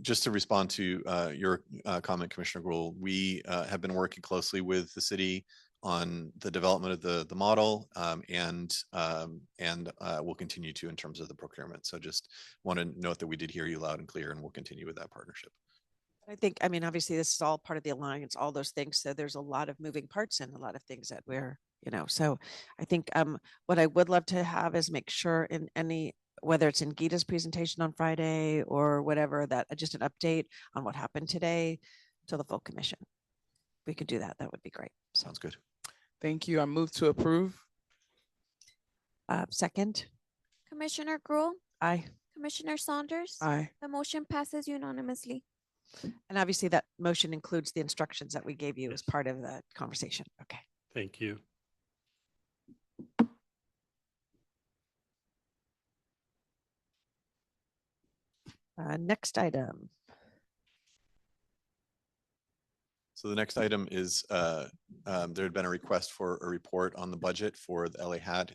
just to respond to your comment, Commissioner Gruhl, we have been working closely with the city on the development of the model and we'll continue to in terms of the procurement. So just want to note that we did hear you loud and clear and we'll continue with that partnership. I mean, obviously this is all part of the alliance, all those things. So there's a lot of moving parts and a lot of things that we're, so I think what I would love to have is make sure in any, whether it's in Gita's presentation on Friday or whatever, that just an update on what happened today to the full commission. We could do that. That would be great. Sounds good. Thank you. I move to approve. Second. Commissioner Gruhl, Aye. Commissioner Saunders. Aye. The motion passes unanimously. And obviously that motion includes the instructions that we gave you as part of the conversation. Okay. Thank you. Next item. So the next item is there had been a request for a report on the budget for the LA HAT,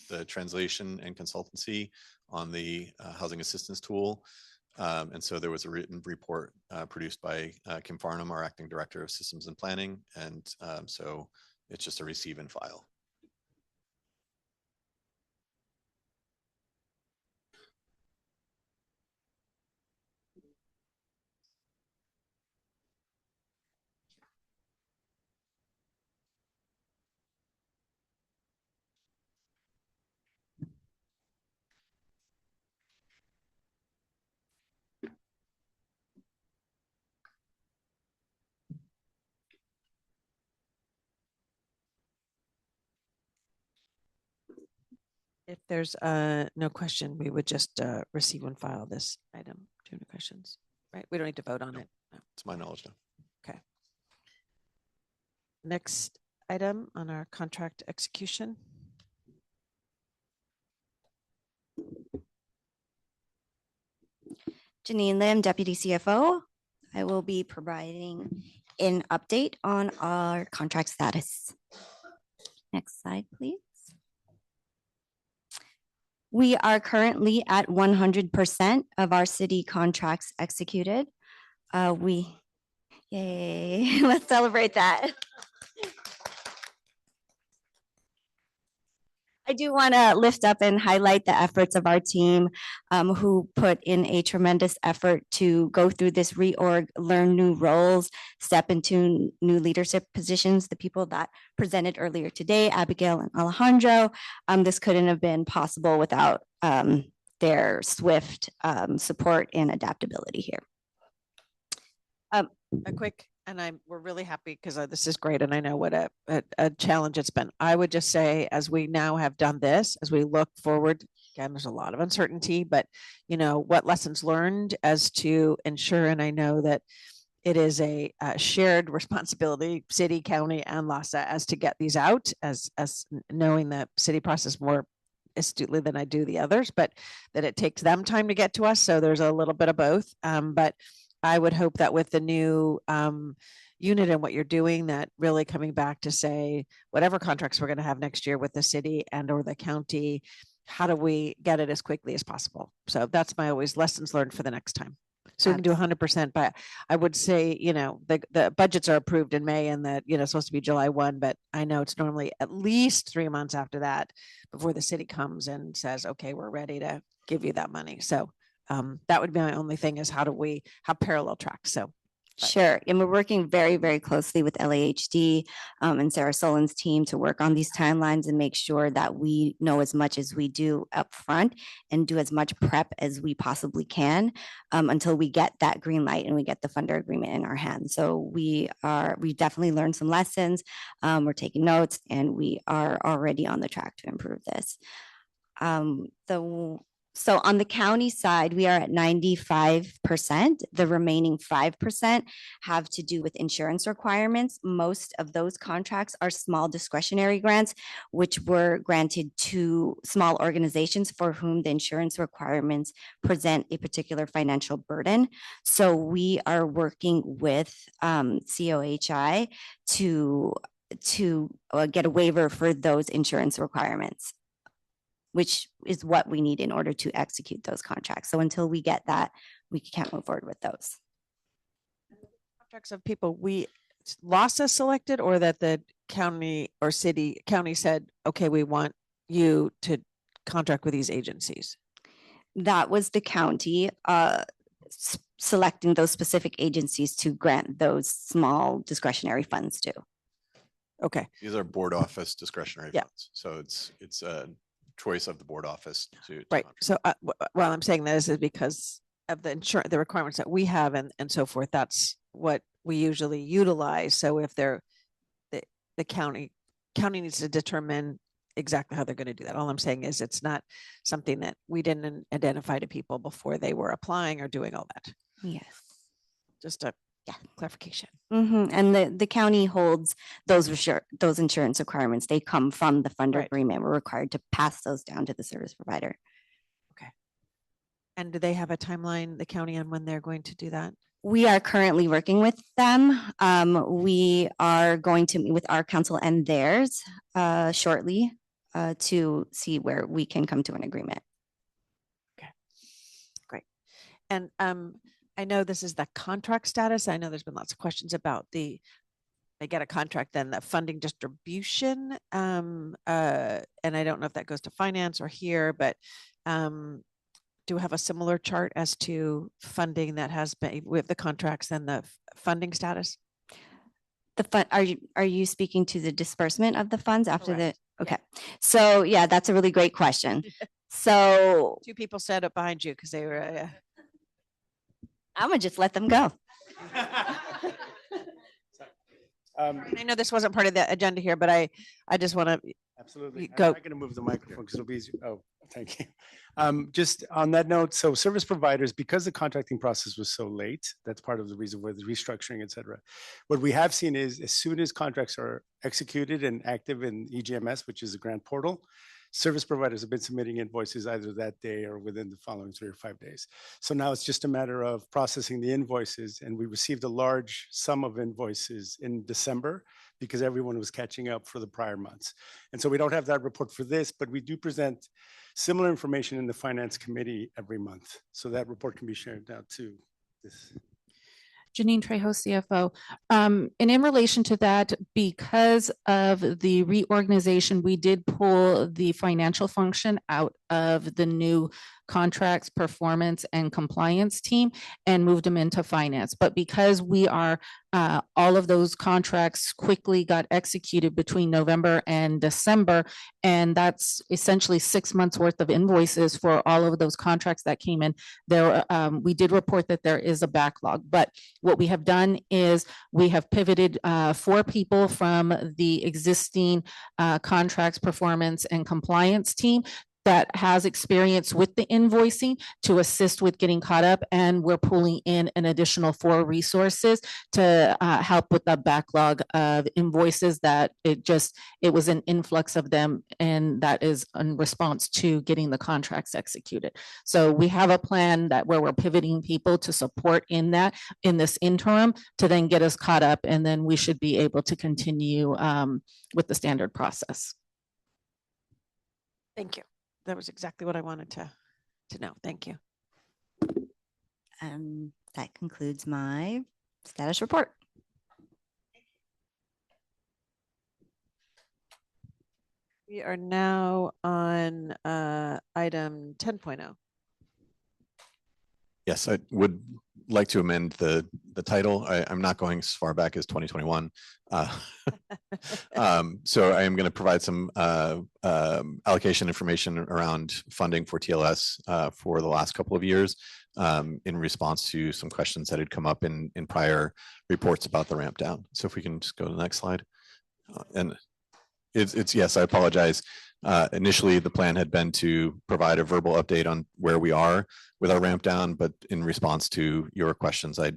the translation and consultancy on the housing assistance tool. And so there was a written report produced by Kim Farnham, our acting director of systems and planning. And so it's just a receive and file. If there's no question, we would just receive and file this item. Do you have any questions? Right? We don't need to vote on it. No. To my knowledge, no. Okay. Next item on our contract execution. Janine Lim, Deputy CFO. I will be providing an update on our contract status. Next slide, please. We are currently at 100% of our city contracts executed. Yay, let's celebrate that. I do want to lift up and highlight the efforts of our team who put in a tremendous effort to go through this reorg, learn new roles, step into new leadership positions. The people that presented earlier today, Abigail and Alejandro, this couldn't have been possible without their swift support and adaptability here. A quick, and we're really happy because this is great, and I know what a challenge it's been. I would just say, as we now have done this, as we look forward, again, there's a lot of uncertainty, but what lessons learned as to ensure, and I know that it is a shared responsibility, city, county, and LAHSA, as to get these out, as knowing the city process more astutely than I do the others, but that it takes them time to get to us. So there's a little bit of both, but I would hope that with the new unit and what you're doing, that really coming back to say, whatever contracts we're going to have next year with the city and or the county, how do we get it as quickly as possible? So that's my always lessons learned for the next time. So we can do 100%, but I would say, the budgets are approved in May and that, it's supposed to be July 1, but I know it's normally at least 3 months after that before the city comes and says, okay, we're ready to give you that money. So that would be my only thing, is how do we have parallel tracks? So Sure. And we're working very, very closely with LAHD and Sarah Solon's team to work on these timelines and make sure that we know as much as we do up front and do as much prep as we possibly can until we get that green light and we get the funder agreement in our hands. So we definitely learned some lessons. We're taking notes, and we are already on the track to improve this. So on the county side, we are at 95%. The remaining 5% have to do with insurance requirements. Most of those contracts are small discretionary grants, which were granted to small organizations for whom the insurance requirements present a particular financial burden. So we are working with COHI to get a waiver for those insurance requirements, which is what we need in order to execute those contracts. So until we get that, we can't move forward with those. Contracts of people LAHSA selected, or that the county or county said, okay, we want you to contract with these agencies? That was the county selecting those specific agencies to grant those small discretionary funds to. Okay. These are board office discretionary Yeah. funds. So it's a choice of the board office to Right. contract. So well, I'm saying this is because of the requirements that we have and so forth. That's what we usually utilize. So if the county needs to determine exactly how they're going to do that. All I'm saying is it's not something that we didn't identify to people before they were applying or doing all that. Yes. Just a clarification. And the county holds those insurance requirements. They come from the funder agreement. We're required to pass those down to the service provider. Okay. And do they have a timeline, the county, on when they're going to do that? We are currently working with them. We are going to meet with our council and theirs shortly to see where we can come to an agreement. Okay, great. And I know this is the contract status. I know there's been lots of questions about they get a contract, then the funding distribution. And I don't know if that goes to finance or here, but do we have a similar chart as to funding that has been with the contracts and the funding status? The fund, are you speaking to the disbursement of the funds after Correct. okay. So yeah, that's a really great question. So Two people stood up behind you because they were. I'm gonna just let them go. I know this wasn't part of the agenda here, but I just want to Absolutely. go. I'm not going to move the microphone because it'll be easy. Oh, thank you. Just on that note, so service providers, because the contracting process was so late, that's part of the reason for the restructuring, et cetera. What we have seen is as soon as contracts are executed and active in EGMS, which is a grant portal, service providers have been submitting invoices either that day or within the following 3 or 5 days. So now it's just a matter of processing the invoices, and we received a large sum of invoices in December because everyone was catching up for the prior months. And so we don't have that report for this, but we do present similar information in the Finance Committee every month. So that report can be shared out to this. Janine Trejo, CFO. And in relation to that, because of the reorganization, we did pull the financial function out of the new contracts, performance, and compliance team and moved them into finance. But because we are, all of those contracts quickly got executed between November and December, and that's essentially 6 months worth of invoices for all of those contracts that came in. There, we did report that there is a backlog, but what we have done is we have pivoted 4 people from the existing contracts, performance, and compliance team that has experience with the invoicing to assist with getting caught up. And we're pulling in an additional 4 resources to help with the backlog of invoices that it was an influx of them. And that is in response to getting the contracts executed. So we have a plan that where we're pivoting people to support in this interim to then get us caught up. And then we should be able to continue with the standard process. Thank you. That was exactly what I wanted to know. Thank you. That concludes my status report. We are now on item 10.0. Yes, I would like to amend the title. I'm not going as far back as 2021. So I am going to provide some allocation information around funding for TLS for the last couple of years in response to some questions that had come up in prior reports about the ramp down. So if we can just go to the next slide. And it's yes, I apologize. Initially, the plan had been to provide a verbal update on where we are with our ramp down, but in response to your questions, I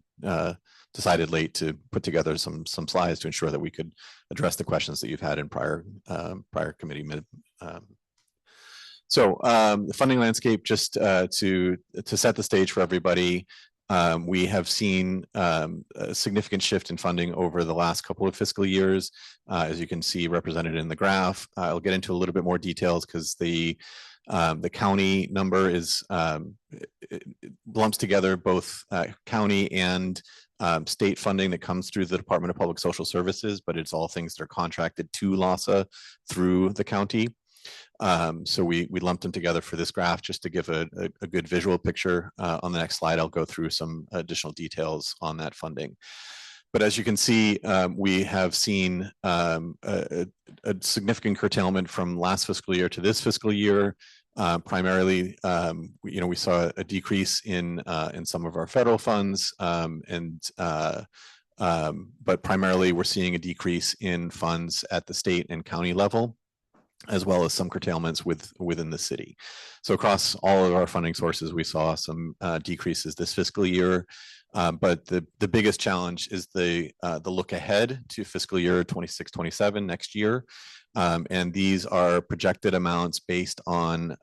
decided late to put together some slides to ensure that we could address the questions that you've had in prior committee. So the funding landscape, just to set the stage for everybody. We have seen a significant shift in funding over the last couple of fiscal years, as you can see represented in the graph. I'll get into a little bit more details because the county number is it lumps together both county and state funding that comes through the Department of Public Social Services, but it's all things that are contracted to LAHSA through the county. So we lumped them together for this graph just to give a good visual picture. On the next slide, I'll go through some additional details on that funding. But as you can see, we have seen a significant curtailment from last fiscal year to this fiscal year. Primarily, we saw a decrease in some of our federal funds, but primarily we're seeing a decrease in funds at the state and county level, as well as some curtailments within the city. So across all of our funding sources, we saw some decreases this fiscal year. But the biggest challenge is the look ahead to fiscal year 26-27 next year. And these are projected amounts based on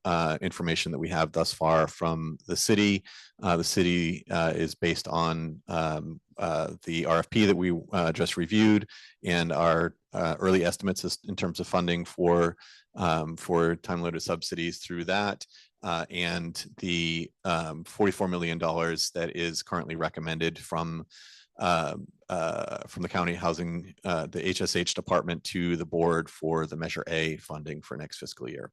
information that we have thus far from the city. The city is based on the RFP that we just reviewed and our early estimates in terms of funding for time-loaded subsidies through that. And the $44 million that is currently recommended from the county housing, the HSH department to the board for the Measure A funding for next fiscal year.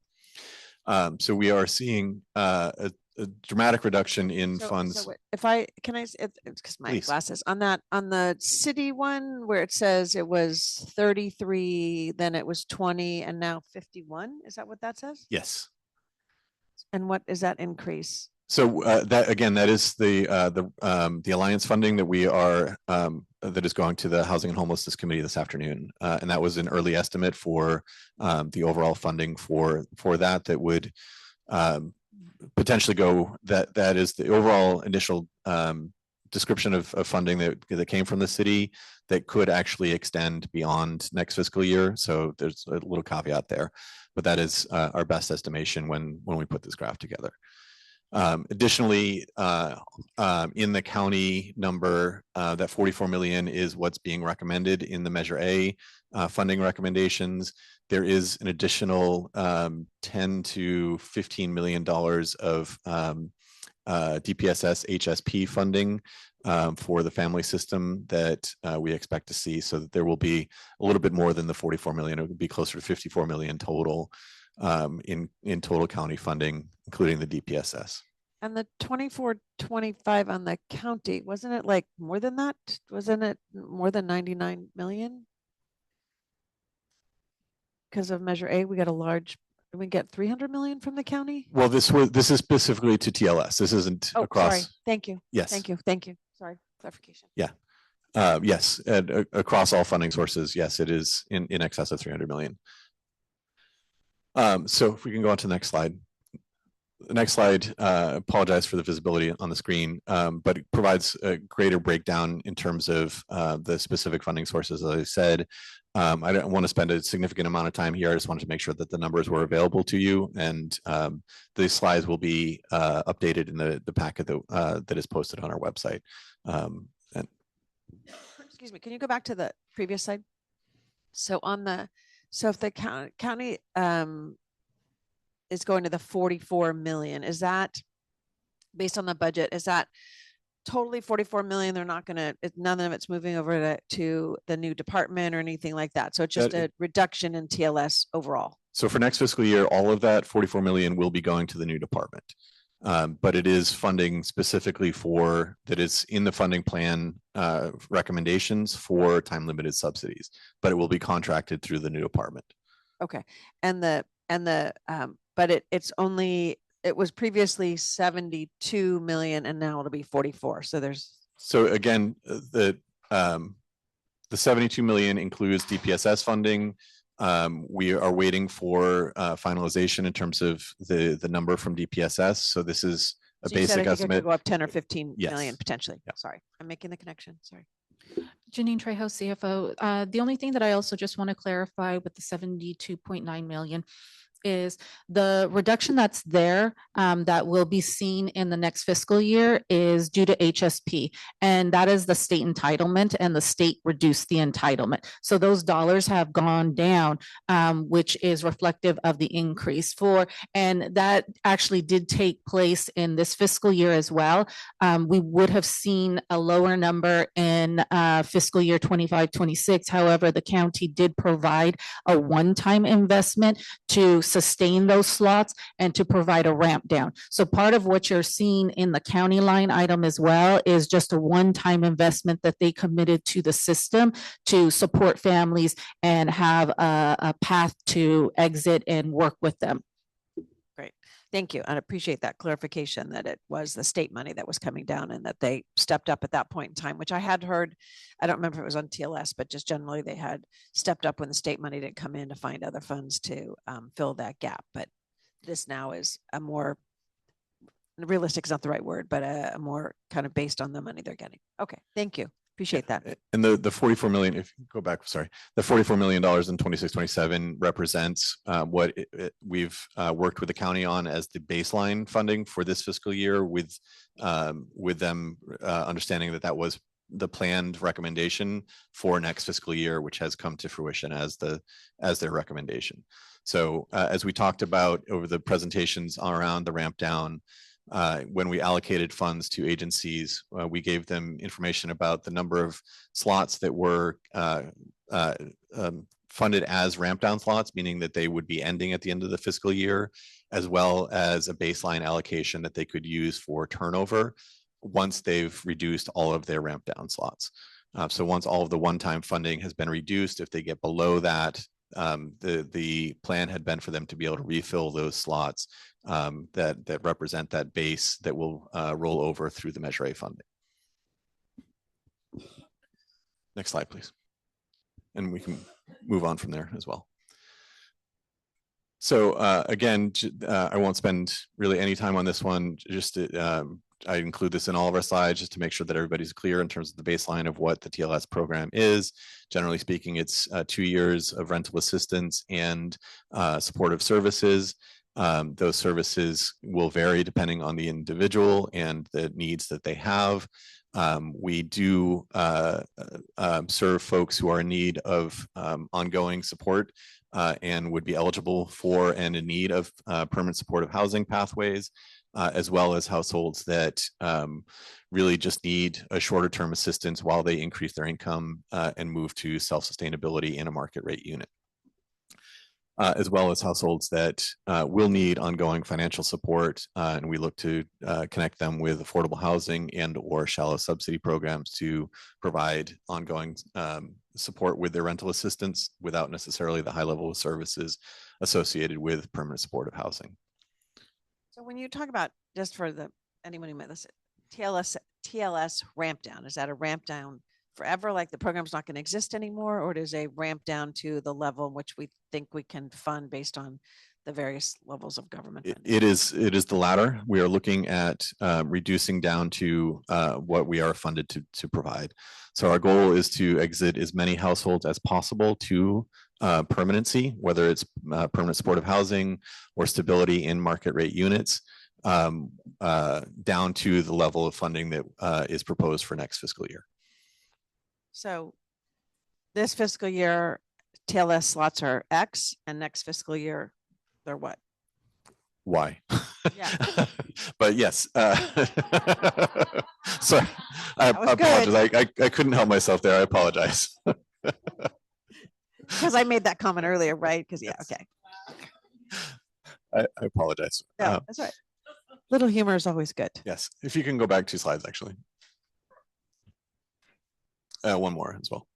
So we are seeing a dramatic reduction in funds. So if I can, because my glasses on the city one where it says it was 33, then it was 20, and now 51. Is that what that says? Yes. And what is that increase? So that again, that is the Alliance funding that we are that is going to the Housing and Homelessness Committee this afternoon, and that was an early estimate for the overall funding for that would potentially go. That is the overall initial description of funding that came from the city that could actually extend beyond next fiscal year. So there's a little caveat there, but that is our best estimation when we put this graph together. Additionally, in the county number, that 44 million is what's being recommended in the Measure A funding recommendations. There is an additional 10 to $15 million of DPSS HSP funding for the family system that we expect to see, so that there will be a little bit more than the 44 million. It would be closer to 54 million total in total county funding, including the DPSS. And the 24-25 on the county, wasn't it like more than that? Wasn't it more than 99 million? Because of Measure A, we got a large, we get 300 million from the county? Well, this is specifically to TLS. This isn't Oh, across. sorry. Thank you. Yes. Thank you. Thank you. Sorry, clarification. Yeah. Yes, and across all funding sources, yes, it is in excess of 300 million. So if we can go on to the next slide. The next slide, apologize for the visibility on the screen, but it provides a greater breakdown in terms of the specific funding sources. As I said, I don't want to spend a significant amount of time here. I just wanted to make sure that the numbers were available to you, and these slides will be updated in the packet that is posted on our website. Excuse me, can you go back to the previous slide? So on the, so if the county is going to the 44 million, is that based on the budget? Is that totally 44 million? They're not gonna, none of it's moving over to the new department or anything like that. So it's just a reduction in TLS overall. So for next fiscal year, all of that 44 million will be going to the new department. But it is funding specifically for, that is in the funding plan recommendations for time limited subsidies, but it will be contracted through the new department. Okay, but it's only, it was previously 72 million and now it'll be 44. So there's. So again, the 72 million includes DPSS funding. We are waiting for finalization in terms of the number from DPSS. So this is a So you said basic it could estimate. go up 10 or 15 Yes. million potentially. Yeah. Sorry, I'm making the connection. Sorry. Janine Trejo, CFO. The only thing that I also just want to clarify with the 72.9 million is the reduction that's there that will be seen in the next fiscal year is due to HSP. And that is the state entitlement, and the state reduced the entitlement. So those dollars have gone down, which is reflective of the increase and that actually did take place in this fiscal year as well. We would have seen a lower number in fiscal year 25-26. However, the county did provide a one-time investment to sustain those slots and to provide a ramp down. So part of what you're seeing in the county line item as well is just a one-time investment that they committed to the system to support families and have a path to exit and work with them. Great. Thank you. I appreciate that clarification that it was the state money that was coming down and that they stepped up at that point in time, which I had heard. I don't remember if it was on TLS, but just generally they had stepped up when the state money didn't come in to find other funds to fill that gap. But this now is a more realistic is not the right word, but a more kind of based on the money they're getting. Okay. Thank you. Appreciate that. And the 44 million, if you go back, sorry, the $44 million in 26-27 represents what we've worked with the county on as the baseline funding for this fiscal year, with them understanding that that was the planned recommendation for next fiscal year, which has come to fruition as their recommendation. So as we talked about over the presentations around the ramp down, when we allocated funds to agencies, we gave them information about the number of slots that were funded as ramp down slots, meaning that they would be ending at the end of the fiscal year, as well as a baseline allocation that they could use for turnover once they've reduced all of their ramp down slots. So once all of the one-time funding has been reduced, if they get below that, the plan had been for them to be able to refill those slots that represent that base that will roll over through the Measure A funding. Next slide, please. And we can move on from there as well. So again, I won't spend really any time on this one. Just I include this in all of our slides just to make sure that everybody's clear in terms of the baseline of what the TLS program is. Generally speaking, it's 2 years of rental assistance and supportive services. Those services will vary depending on the individual and the needs that they have. We do serve folks who are in need of ongoing support and would be eligible for and in need of permanent supportive housing pathways, as well as households that really just need a shorter term assistance while they increase their income and move to self-sustainability in a market rate unit. As well as households that will need ongoing financial support, and we look to connect them with affordable housing and or shallow subsidy programs to provide ongoing support with their rental assistance without necessarily the high level of services associated with permanent supportive housing. So when you talk about, just for anyone who might listen, TLS ramp down, is that a ramp down forever, like the program's not going to exist anymore, or does a ramp down to the level in which we think we can fund based on the various levels of government funding? It is the latter. We are looking at reducing down to what we are funded to provide. So our goal is to exit as many households as possible to permanency, whether it's permanent supportive housing or stability in market rate units, down to the level of funding that is proposed for next fiscal year. So this fiscal year, TLS slots are X, and next fiscal year, they're what? Y. Yeah. But yes. Sorry, I That was apologize. I couldn't help myself there. I apologize. Because I made that comment earlier, right? Because yeah, okay. I apologize. Yeah, that's right. Little humor is always good. Yes, if you can go back 2 slides, actually. One more as well.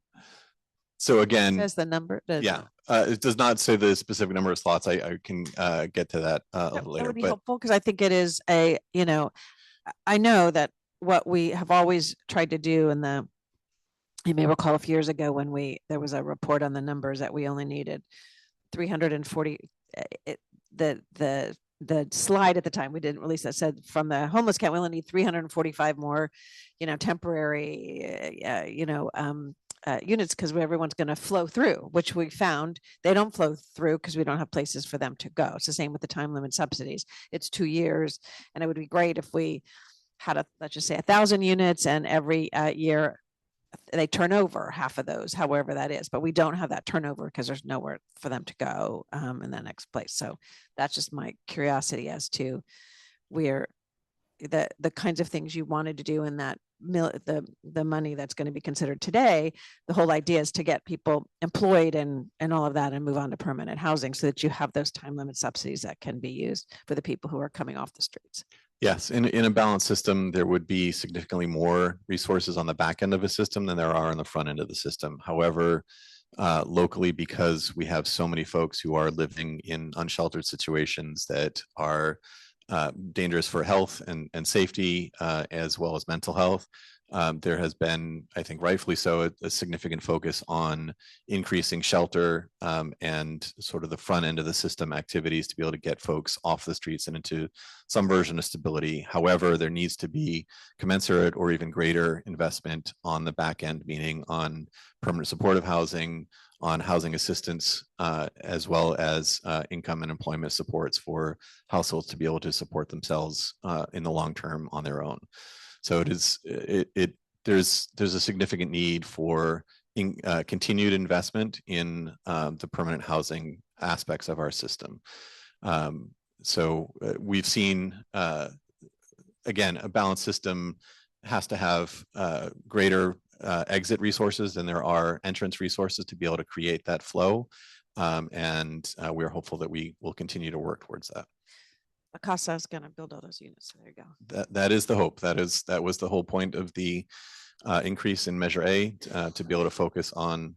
So again, Says the number. yeah, it does not say the specific number of slots. I can get to that a little later. That would be But helpful because I think it is a, I know that what we have always tried to do you may recall a few years ago when there was a report on the numbers that we only needed 340, the slide at the time, we didn't release that, said from the homeless count, we only need 345 more, temporary, units because everyone's going to flow through, which we found they don't flow through because we don't have places for them to go. It's the same with the time limit subsidies. It's 2 years, and it would be great if we had let's just say 1,000 units, and every year they turn over half of those, however that is, but we don't have that turnover because there's nowhere for them to go in the next place. So that's just my curiosity as to where the kinds of things you wanted to do in that the money that's going to be considered today. The whole idea is to get people employed and all of that and move on to permanent housing so that you have those time limit subsidies that can be used for the people who are coming off the streets. yes, in a balanced system, there would be significantly more resources on the back end of a system than there are on the front end of the system. However, locally, because we have so many folks who are living in unsheltered situations that are dangerous for health and safety, as well as mental health. There has been, I think rightfully so, a significant focus on increasing shelter and sort of the front end of the system activities to be able to get folks off the streets and into some version of stability. However, there needs to be commensurate or even greater investment on the back end, meaning on permanent supportive housing, on housing assistance, as well as income and employment supports for households to be able to support themselves in the long term on their own. So there's a significant need for continued investment in the permanent housing aspects of our system. So we've seen, again, a balanced system has to have greater exit resources than there are entrance resources to be able to create that flow. And we're hopeful that we will continue to work towards that. Acasa is going to build all those units. So there you go. That is the hope. That was the whole point of the increase in Measure A, to be able to focus on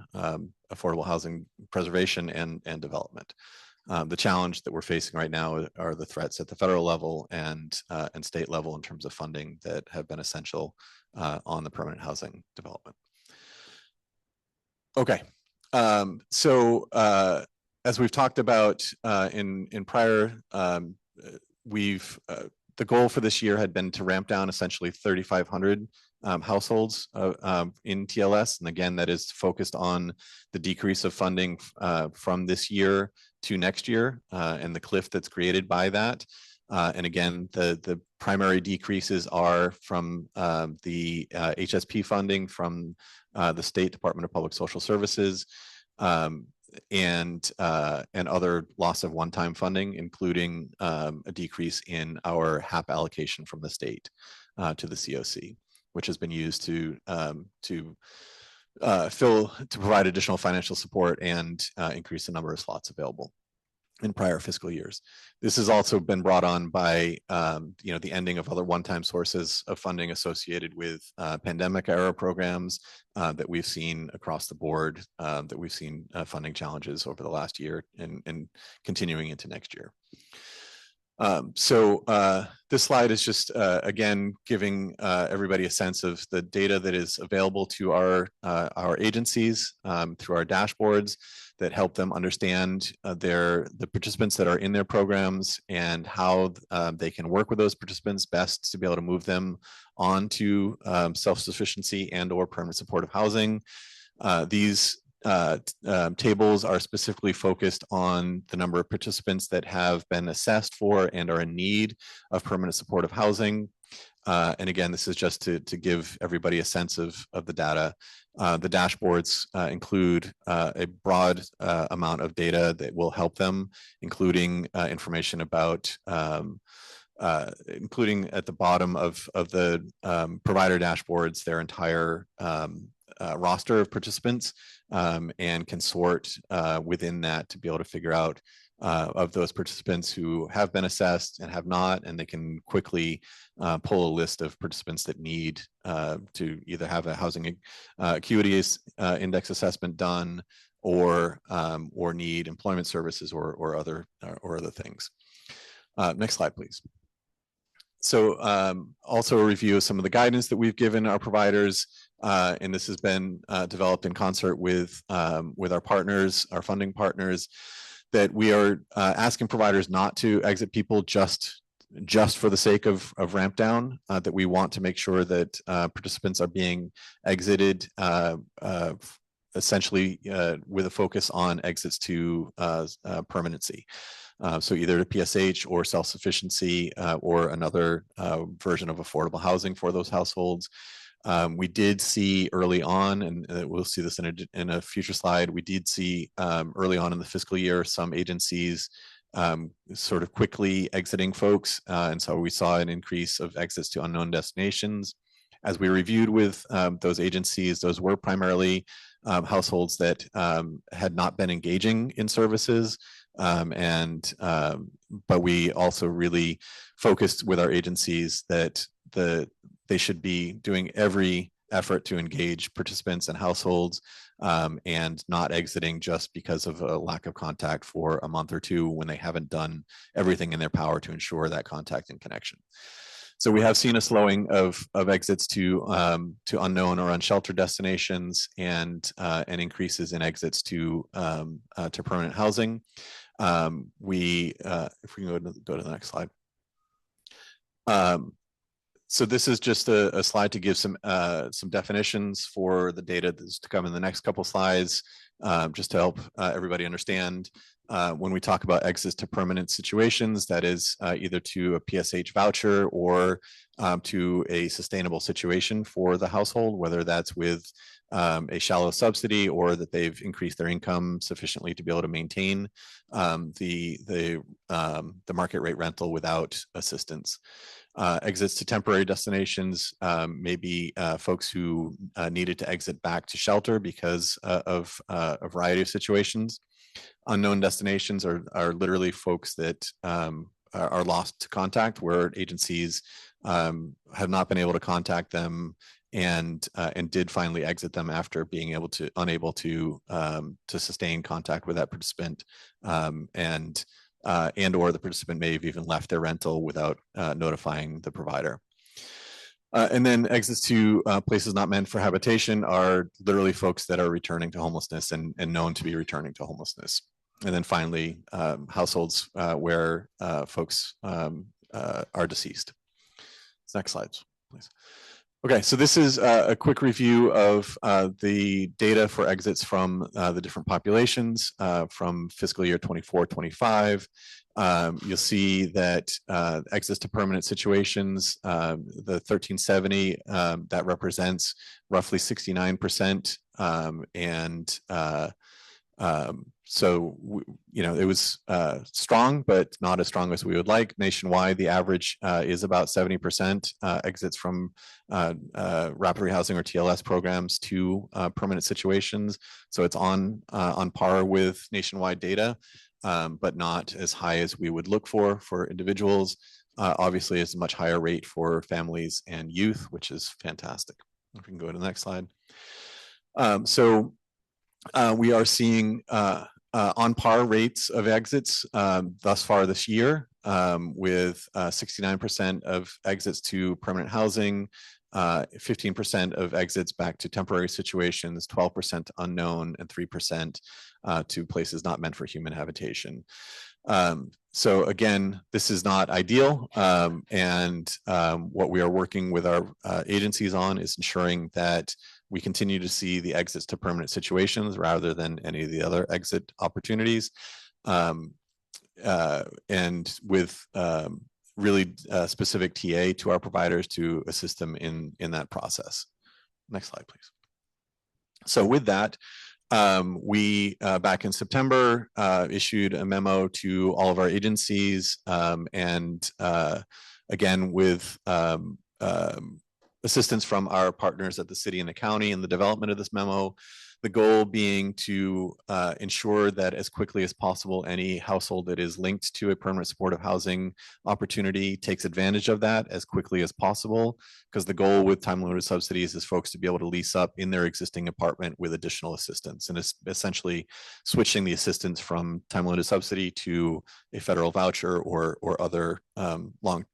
affordable housing preservation and development. The challenge that we're facing right now are the threats at the federal level and state level in terms of funding that have been essential on the permanent housing development. Okay, so as we've talked about in prior, the goal for this year had been to ramp down essentially 3,500 households in TLS. And again, that is focused on the decrease of funding from this year to next year and the cliff that's created by that. And again, the primary decreases are from the HSP funding from the State Department of Public Social Services and other loss of one-time funding, including a decrease in our HAP allocation from the state to the COC, which has been used to provide additional financial support and increase the number of slots available in prior fiscal years. This has also been brought on by the ending of other one-time sources of funding associated with pandemic era programs that we've seen across the board, that we've seen funding challenges over the last year and continuing into next year. This slide is just again giving everybody a sense of the data that is available to our agencies through our dashboards that help them understand the participants that are in their programs and how they can work with those participants best to be able to move them on to self-sufficiency and or permanent supportive housing. These tables are specifically focused on the number of participants that have been assessed for and are in need of permanent supportive housing. And again, this is just to give everybody a sense of the data. The dashboards include a broad amount of data that will help them, including information about including at the bottom of the provider dashboards, their entire roster of participants, and can sort within that to be able to figure out of those participants who have been assessed and have not, and they can quickly pull a list of participants that need to either have a housing acuity index assessment done or need employment services or other things. Next slide, please. So also a review of some of the guidance that we've given our providers, and this has been developed in concert with our partners, our funding partners, that we are asking providers not to exit people just for the sake of ramp down, that we want to make sure that participants are being exited essentially with a focus on exits to permanency. So either to PSH or self-sufficiency or another version of affordable housing for those households. We did see early on, and we'll see this in a future slide, we did see early on in the fiscal year some agencies sort of quickly exiting folks. And so we saw an increase of exits to unknown destinations. As we reviewed with those agencies, those were primarily households that had not been engaging in services. But we also really focused with our agencies that they should be doing every effort to engage participants and households and not exiting just because of a lack of contact for a month or two when they haven't done everything in their power to ensure that contact and connection. So we have seen a slowing of exits to unknown or unsheltered destinations and increases in exits to permanent housing. If we can go to the next slide. So this is just a slide to give some definitions for the data that's to come in the next couple slides, just to help everybody understand. When we talk about exits to permanent situations, that is either to a PSH voucher or to a sustainable situation for the household, whether that's with a shallow subsidy or that they've increased their income sufficiently to be able to maintain the market rate rental without assistance. Exits to temporary destinations may be folks who needed to exit back to shelter because of a variety of situations. Unknown destinations are literally folks that are lost to contact, where agencies have not been able to contact them and did finally exit them after being unable to sustain contact with that participant, and or the participant may have even left their rental without notifying the provider. And then exits to places not meant for habitation are literally folks that are returning to homelessness and known to be returning to homelessness. And then finally, households where folks are deceased. Next slide, please. Okay, so this is a quick review of the data for exits from the different populations from fiscal year 24-25. You'll see that exits to permanent situations, the 1370, that represents roughly 69%. So, you know, it was strong, but not as strong as we would like. Nationwide, the average is about 70% exits from rapid rehousing or TLS programs to permanent situations. So it's on par with nationwide data, but not as high as we would look for individuals. Obviously, it's a much higher rate for families and youth, which is fantastic. If we can go to the next slide. We are seeing on par rates of exits thus far this year, with 69% of exits to permanent housing, 15% of exits back to temporary situations, 12% unknown, and 3% to places not meant for human habitation. So again, this is not ideal, and what we are working with our agencies on is ensuring that we continue to see the exits to permanent situations rather than any of the other exit opportunities, and with really specific TA to our providers to assist them in that process. Next slide, please. So with that, we back in September issued a memo to all of our agencies, and again with assistance from our partners at the city and the county in the development of this memo, the goal being to ensure that as quickly as possible, any household that is linked to a permanent supportive housing opportunity takes advantage of that as quickly as possible, because the goal with time limited subsidies is folks to be able to lease up in their existing apartment with additional assistance, and it's essentially switching the assistance from time limited subsidy to a federal voucher or other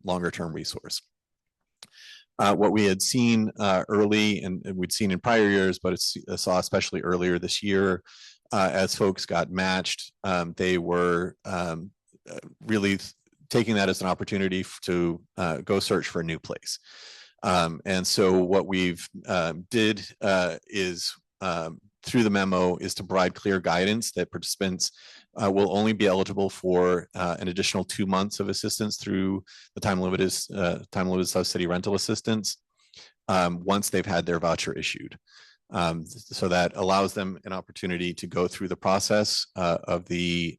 longer term resource. What we had seen early, and we'd seen in prior years, but saw especially earlier this year, as folks got matched, they were really taking that as an opportunity to go search for a new place. And so what we've did is through the memo is to provide clear guidance that participants will only be eligible for an additional 2 months of assistance through the time limited subsidy rental assistance once they've had their voucher issued. So that allows them an opportunity to go through the process of the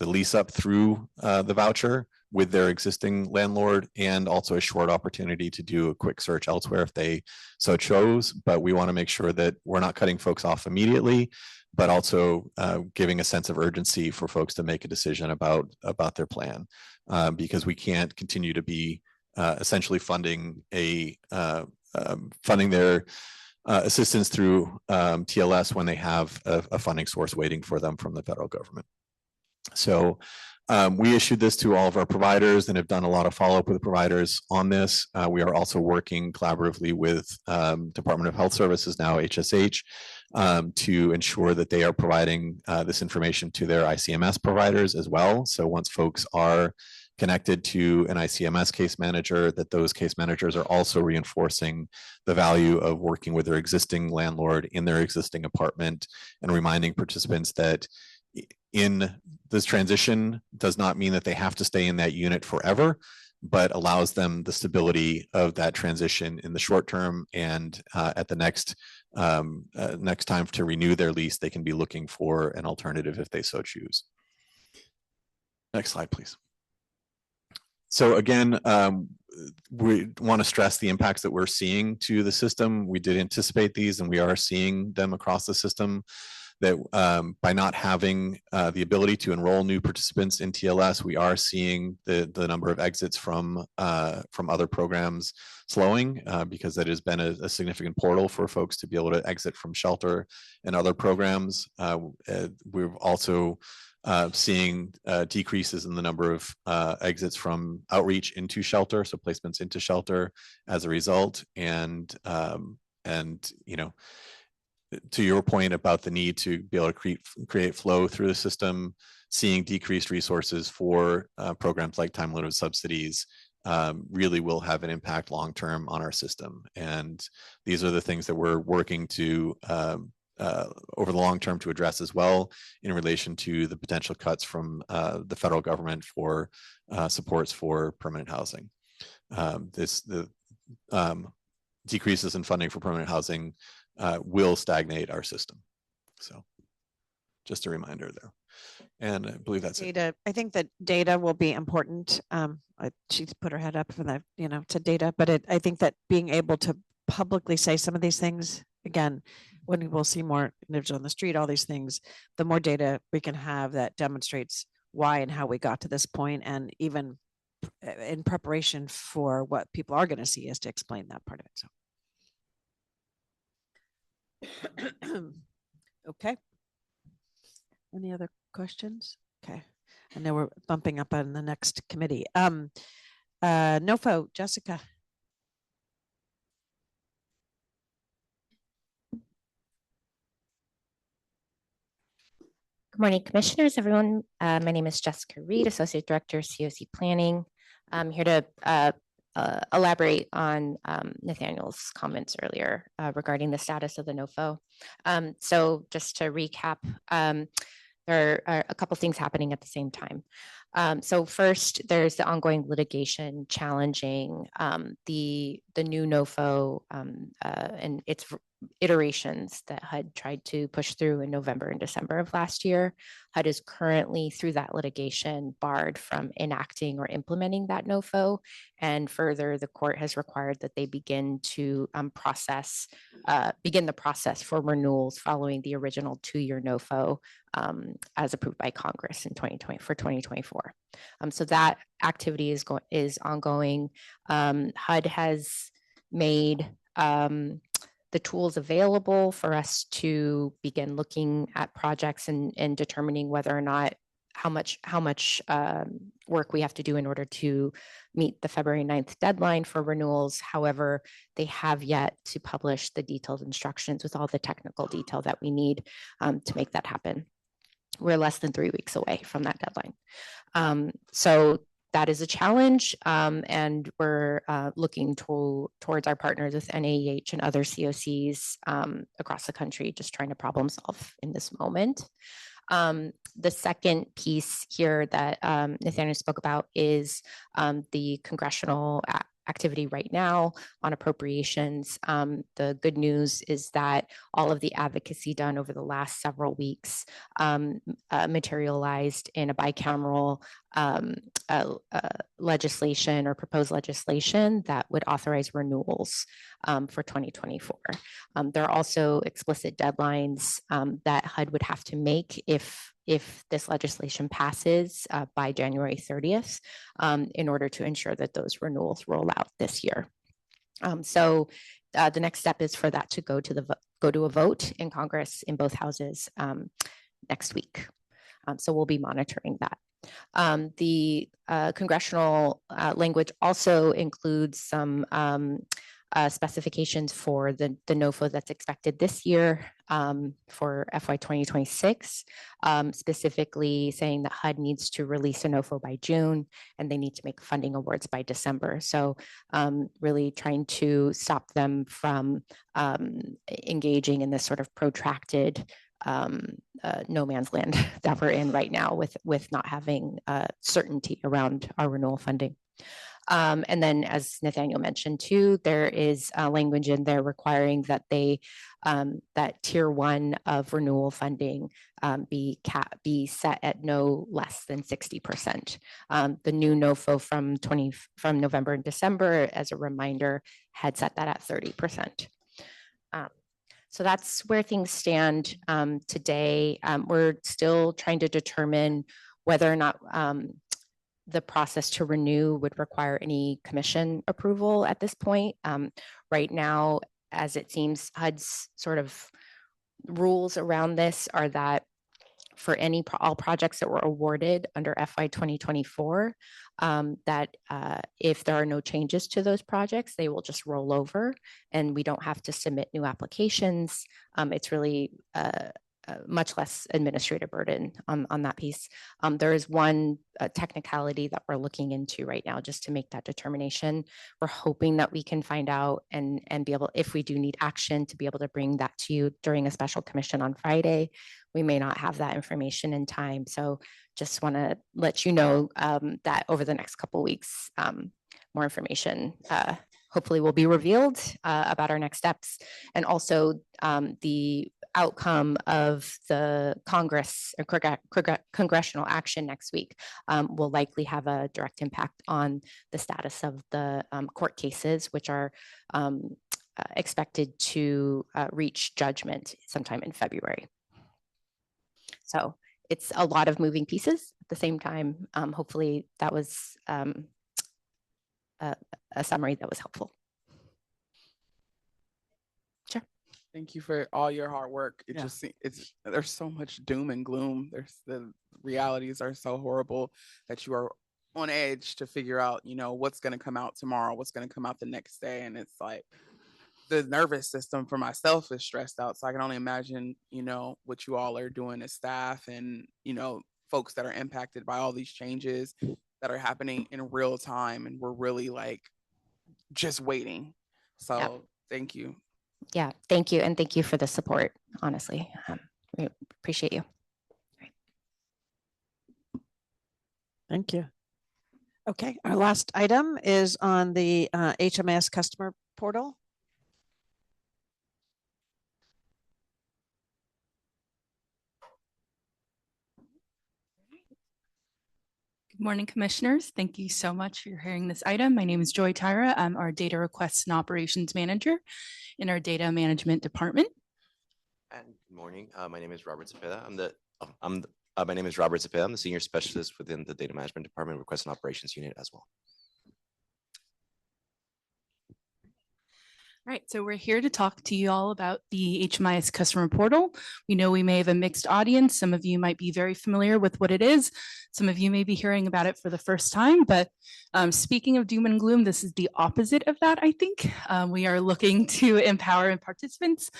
lease up through the voucher with their existing landlord, and also a short opportunity to do a quick search elsewhere if they so chose. But we want to make sure that we're not cutting folks off immediately, but also giving a sense of urgency for folks to make a decision about their plan, because we can't continue to be essentially funding their assistance through TLS when they have a funding source waiting for them from the federal government. So we issued this to all of our providers and have done a lot of follow-up with the providers on this. We are also working collaboratively with Department of Health Services, now HSH, to ensure that they are providing this information to their ICMS providers as well. So once folks are connected to an ICMS case manager, that those case managers are also reinforcing the value of working with their existing landlord in their existing apartment, and reminding participants that in this transition does not mean that they have to stay in that unit forever, but allows them the stability of that transition in the short term, and at the next time to renew their lease, they can be looking for an alternative if they so choose. Next slide, please. So again, we want to stress the impacts that we're seeing to the system. We did anticipate these, and we are seeing them across the system, that by not having the ability to enroll new participants in TLS, we are seeing the number of exits from other programs slowing, because that has been a significant portal for folks to be able to exit from shelter and other programs. We're also seeing decreases in the number of exits from outreach into shelter, so placements into shelter as a result. And you know, to your point about the need to be able to create flow through the system, seeing decreased resources for programs like time limited subsidies really will have an impact long-term on our system. And these are the things that we're working to over the long term to address as well in relation to the potential cuts from the federal government for supports for permanent housing. The decreases in funding for permanent housing will stagnate our system. So just a reminder there. And I believe that's it. Data, I think that data will be important. She's put her head up for that, to data, but I think that being able to publicly say some of these things, again, when we will see more individuals on the street, all these things, the more data we can have that demonstrates why and how we got to this point, and even in preparation for what people are going to see is to explain that part of it. So, okay. Any other questions? Okay. I know we're bumping up on the next committee. NOFO, Jessica. Good morning, commissioners, everyone. My name is Jessica Reed, Associate Director, COC Planning. I'm here to elaborate on Nathaniel's comments earlier regarding the status of the NOFO. So just to recap, there are a couple things happening at the same time. So first, there's the ongoing litigation challenging the new NOFO and its iterations that HUD tried to push through in November and December of last year. HUD is currently, through that litigation, barred from enacting or implementing that NOFO. And further, the court has required that they begin to begin the process for renewals following the original 2-year NOFO as approved by Congress in 2024. So that activity is ongoing. HUD has made the tools available for us to begin looking at projects and determining whether or not how much work we have to do in order to meet the February 9th deadline for renewals. However, they have yet to publish the detailed instructions with all the technical detail that we need to make that happen. We're less than 3 weeks away from that deadline. So that is a challenge, and we're looking towards our partners with NAEH and other COCs across the country, just trying to problem solve in this moment. The second piece here that Nathaniel spoke about is the congressional activity right now on appropriations. The good news is that all of the advocacy done over the last several weeks materialized in a bicameral legislation or proposed legislation that would authorize renewals for 2024. There are also explicit deadlines that HUD would have to make if this legislation passes by January 30th in order to ensure that those renewals roll out this year. So the next step is for that to go to a vote in Congress in both houses next week. So we'll be monitoring that. The congressional language also includes some specifications for the NOFO that's expected this year for FY 2026, specifically saying that HUD needs to release a NOFO by June and they need to make funding awards by December. So really trying to stop them from engaging in this sort of protracted no man's land that we're in right now with not having certainty around our renewal funding. And then, as Nathaniel mentioned too, there is language in there requiring that that tier 1 of renewal funding be set at no less than 60%. The new NOFO from November and December, as a reminder, had set that at 30%. So that's where things stand today. We're still trying to determine whether or not the process to renew would require any commission approval at this point. Right now, as it seems, HUD's sort of rules around this are that for all projects that were awarded under FY 2024, that if there are no changes to those projects, they will just roll over and we don't have to submit new applications. It's really much less administrative burden on that piece. There is one technicality that we're looking into right now just to make that determination. We're hoping that we can find out and be able, if we do need action, to be able to bring that to you during a special commission on Friday. We may not have that information in time. So just want to let you know that over the next couple of weeks, more information hopefully will be revealed about our next steps. And also the outcome of the Congress or congressional action next week will likely have a direct impact on the status of the court cases, which are expected to reach judgment sometime in February. So it's a lot of moving pieces at the same time. Hopefully that was a summary that was helpful. Sure. Thank you for all your hard work. It just there's so much doom and gloom. The realities are so horrible that you are on edge to figure out, you know, what's going to come out tomorrow, what's going to come out the next day. And it's like the nervous system for myself is stressed out. So I can only imagine, you know, what you all are doing as staff and, you know, folks that are impacted by all these changes that are happening in real time. And we're really like just waiting. So thank you. Yeah, thank you. And thank you for the support, honestly. We appreciate you. Thank you. Okay, our last item is on the HMIS customer portal. Good morning, commissioners. Thank you so much for hearing this item. My name is Joy Tyra. I'm our data requests and operations manager in our data management department. And good morning. My name is Robert Cepeda. My name is Robert Cepeda. I'm the senior specialist within the data management department requests and operations unit as well. All right, so we're here to talk to you all about the HMIS customer portal. We know we may have a mixed audience. Some of you might be very familiar with what it is. Some of you may be hearing about it for the first time, but speaking of doom and gloom, this is the opposite of that, I think. We are looking to empower participants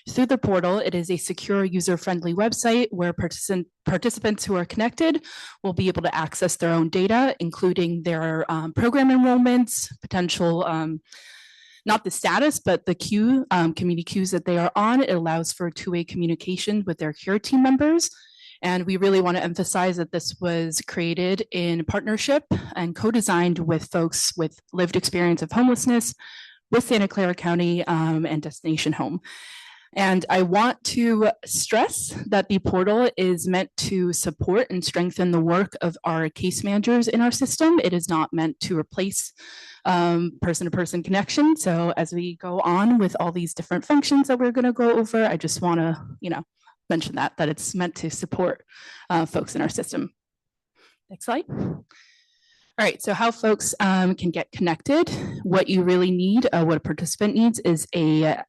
through the portal. It is a secure, user-friendly website where participants who are connected will be able to access their own data, including their program enrollments, potential not the status, but the queue, community queues that they are on. It allows for two-way communication with their care team members. And we really want to emphasize that this was created in partnership and co-designed with folks with lived experience of homelessness with Santa Clara County and Destination Home. And I want to stress that the portal is meant to support and strengthen the work of our case managers in our system. It is not meant to replace person-to-person connection. So as we go on with all these different functions that we're going to go over, I just want to, mention that it's meant to support folks in our system. Next slide. All right, so how folks can get connected. What you really need, what a participant needs is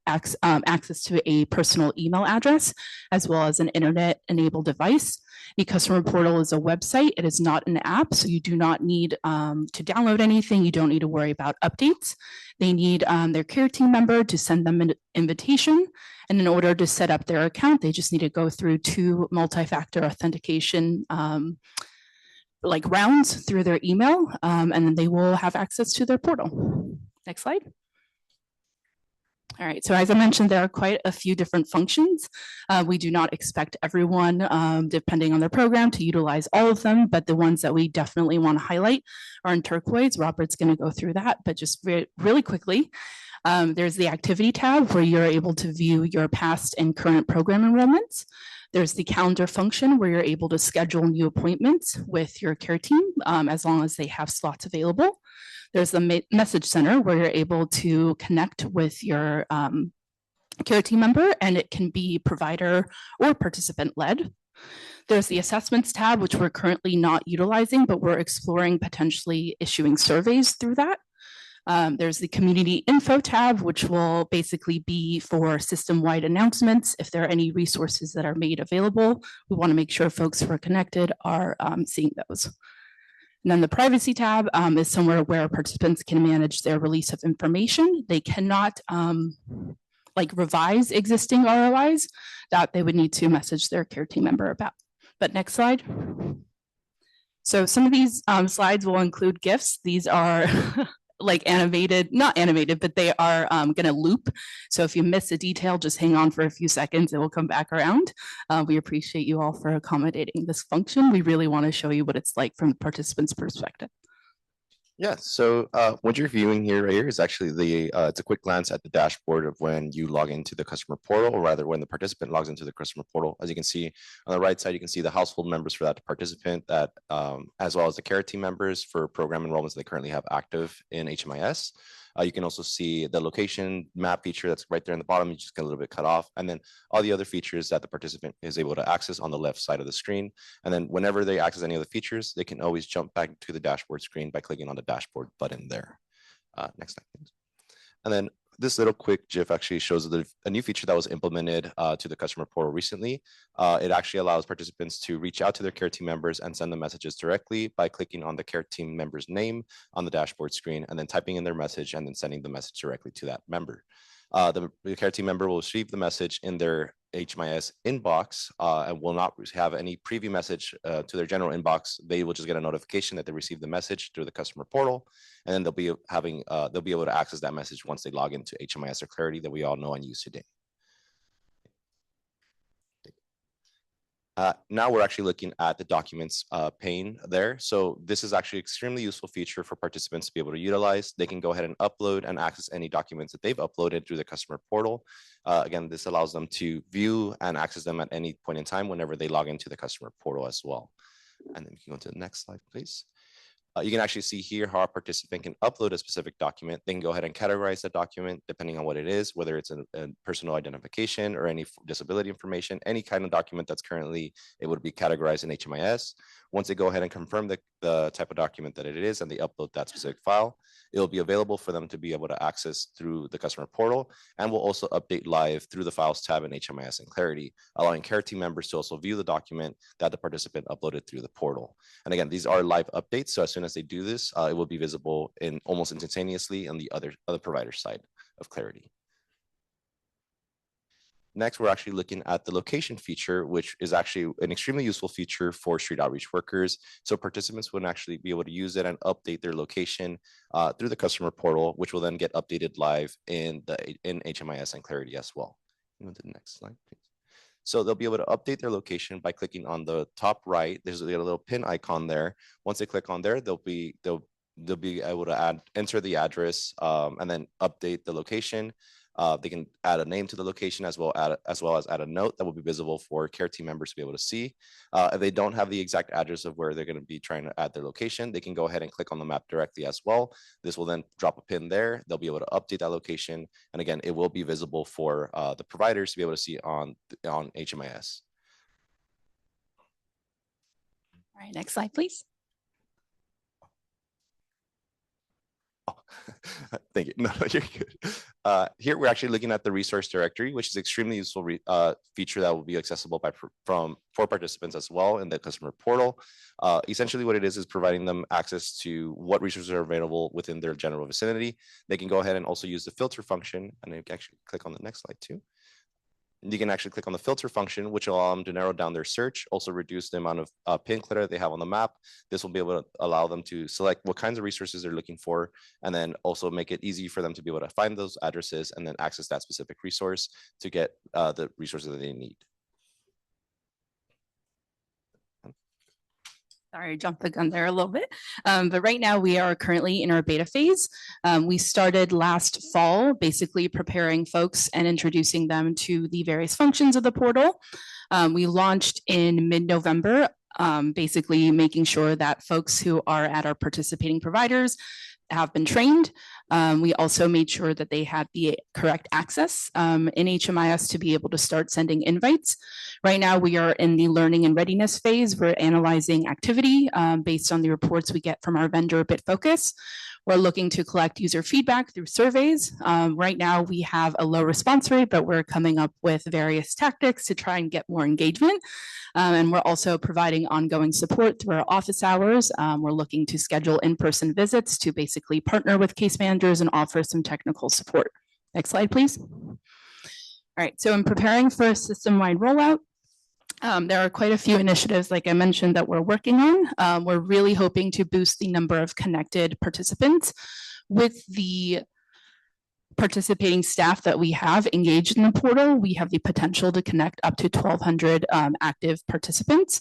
access to a personal email address, as well as an internet-enabled device. The customer portal is a website. It is not an app, so you do not need to download anything. You don't need to worry about updates. They need their care team member to send them an invitation. And in order to set up their account, they just need to go through 2 multi-factor authentication like rounds through their email, and then they will have access to their portal. Next slide. All right, so as I mentioned, there are quite a few different functions. We do not expect everyone, depending on their program, to utilize all of them, but the ones that we definitely want to highlight are in turquoise. Robert's going to go through that, but just really quickly, there's the activity tab where you're able to view your past and current program enrollments. There's the calendar function where you're able to schedule new appointments with your care team as long as they have slots available. There's the message center where you're able to connect with your care team member, and it can be provider or participant led. There's the assessments tab, which we're currently not utilizing, but we're exploring potentially issuing surveys through that. There's the community info tab, which will basically be for system-wide announcements. If there are any resources that are made available, we want to make sure folks who are connected are seeing those. And then the privacy tab is somewhere where participants can manage their release of information. They cannot like revise existing ROIs that they would need to message their care team member about. But next slide. So some of these slides will include GIFs. These are like animated, not animated, but they are going to loop. So if you miss a detail, just hang on for a few seconds. It will come back around. We appreciate you all for accommodating this function. We really want to show you what it's like from the participant's perspective. Yeah, so what you're viewing here right here is actually it's a quick glance at the dashboard of when you log into the customer portal, or rather when the participant logs into the customer portal. As you can see on the right side, you can see the household members for that participant, that as well as the care team members for program enrollments they currently have active in HMIS. You can also see the location map feature that's right there in the bottom. You just get a little bit cut off, and then all the other features that the participant is able to access on the left side of the screen. And then whenever they access any of the features, they can always jump back to the dashboard screen by clicking on the dashboard button there. Next slide, please. And then this little quick GIF actually shows a new feature that was implemented to the customer portal recently. It actually allows participants to reach out to their care team members and send them messages directly by clicking on the care team member's name on the dashboard screen and then typing in their message and then sending the message directly to that member. The care team member will receive the message in their HMIS inbox and will not have any preview message to their general inbox. They will just get a notification that they received the message through the customer portal, and then they'll be able to access that message once they log into HMIS or Clarity that we all know and use today. Now we're actually looking at the documents pane there. So this is actually extremely useful feature for participants to be able to utilize. They can go ahead and upload and access any documents that they've uploaded through the customer portal. Again, this allows them to view and access them at any point in time whenever they log into the customer portal as well. And then we can go to the next slide, please. You can actually see here how a participant can upload a specific document. They can go ahead and categorize that document depending on what it is, whether it's a personal identification or any disability information, any kind of document that's currently able to be categorized in HMIS. Once they go ahead and confirm the type of document that it is and they upload that specific file, it'll be available for them to be able to access through the customer portal, and will also update live through the Files tab in HMIS and Clarity, allowing care team members to also view the document that the participant uploaded through the portal. And again, these are live updates, so as soon as they do this, it will be visible in almost instantaneously on the other provider side of Clarity. Next, we're actually looking at the location feature, which is actually an extremely useful feature for street outreach workers. So participants would actually be able to use it and update their location through the customer portal, which will then get updated live in HMIS and Clarity as well. Go to the next slide, please. So they'll be able to update their location by clicking on the top right. There's a little pin icon there. Once they click on there, they'll be able to enter the address and then update the location. They can add a name to the location as well as add a note that will be visible for care team members to be able to see. If they don't have the exact address of where they're going to be trying to add their location, they can go ahead and click on the map directly as well. This will then drop a pin there. They'll be able to update that location. And again, it will be visible for the providers to be able to see on HMIS. All right, next slide, please. Thank you. No, you're good. Here we're actually looking at the resource directory, which is extremely useful feature that will be accessible for participants as well in the customer portal. Essentially what it is providing them access to what resources are available within their general vicinity. They can go ahead and also use the filter function, and you can actually click on the next slide too. You can actually click on the filter function, which will allow them to narrow down their search, also reduce the amount of pin clutter they have on the map. This will be able to allow them to select what kinds of resources they're looking for, and then also make it easy for them to be able to find those addresses and then access that specific resource to get the resources that they need. Sorry, I jumped the gun there a little bit. But right now we are currently in our beta phase. We started last fall, basically preparing folks and introducing them to the various functions of the portal. We launched in mid-November, basically making sure that folks who are at our participating providers have been trained. We also made sure that they had the correct access in HMIS to be able to start sending invites. Right now, we are in the learning and readiness phase. We're analyzing activity based on the reports we get from our vendor BitFocus. We're looking to collect user feedback through surveys. Right now, we have a low response rate, but we're coming up with various tactics to try and get more engagement. And we're also providing ongoing support through our office hours. We're looking to schedule in-person visits to basically partner with case managers and offer some technical support. Next slide, please. All right, so in preparing for a system-wide rollout, there are quite a few initiatives, like I mentioned, that we're working on. We're really hoping to boost the number of connected participants with the participating staff that we have engaged in the portal. We have the potential to connect up to 1,200 active participants.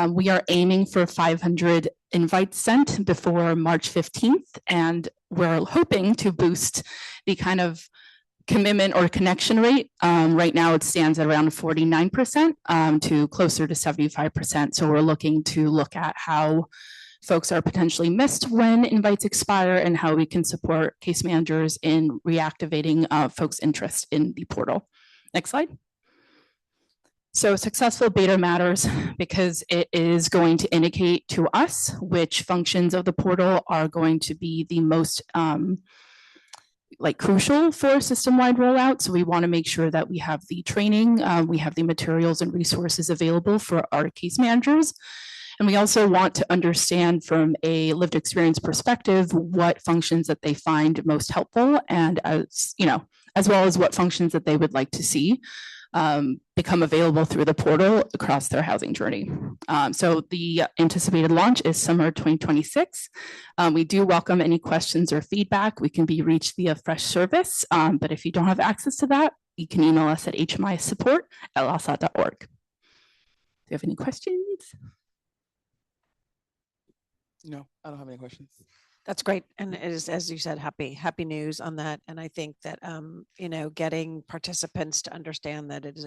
We are aiming for 500 invites sent before March 15th, and we're hoping to boost the kind of commitment or connection rate. Right now it stands at around 49% to closer to 75%. So we're looking at how folks are potentially missed when invites expire and how we can support case managers in reactivating folks' interest in the portal. Next slide. So successful beta matters because it is going to indicate to us which functions of the portal are going to be the most crucial for system-wide rollout. So we want to make sure that we have the training, we have the materials and resources available for our case managers. And we also want to understand from a lived experience perspective what functions that they find most helpful, and as well as what functions that they would like to see become available through the portal across their housing journey. So the anticipated launch is summer 2026. We do welcome any questions or feedback. We can be reached via Fresh Service, but if you don't have access to that, you can email us at hmisupport@lasat.org. Do you have any questions? No, I don't have any questions. That's great. And it is, as you said, happy news on that. And I think that, getting participants to understand that it is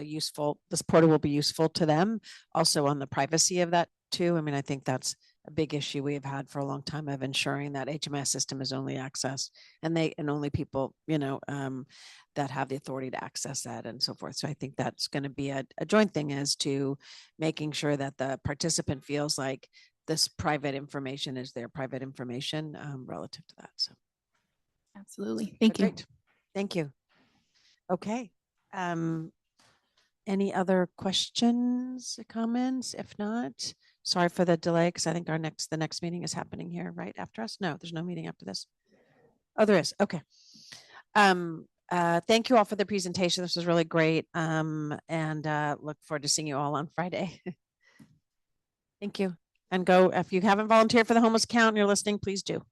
this portal will be useful to them, also on the privacy of that too. I mean, I think that's a big issue we have had for a long time of ensuring that HMIS system is only accessed and only people, that have the authority to access that and so forth. So I think that's going to be a joint thing, as to making sure that the participant feels like this private information is their private information relative to that. So absolutely. Thank you. Thank you. Okay. Any other questions, comments? If not, sorry for the delay, because I think the next meeting is happening here right after us. No, there's no meeting after this. Oh, there is. Okay. Thank you all for the presentation. This was really great. And look forward to seeing you all on Friday. Thank you. And go, if you haven't volunteered for the homeless count and you're listening, please do.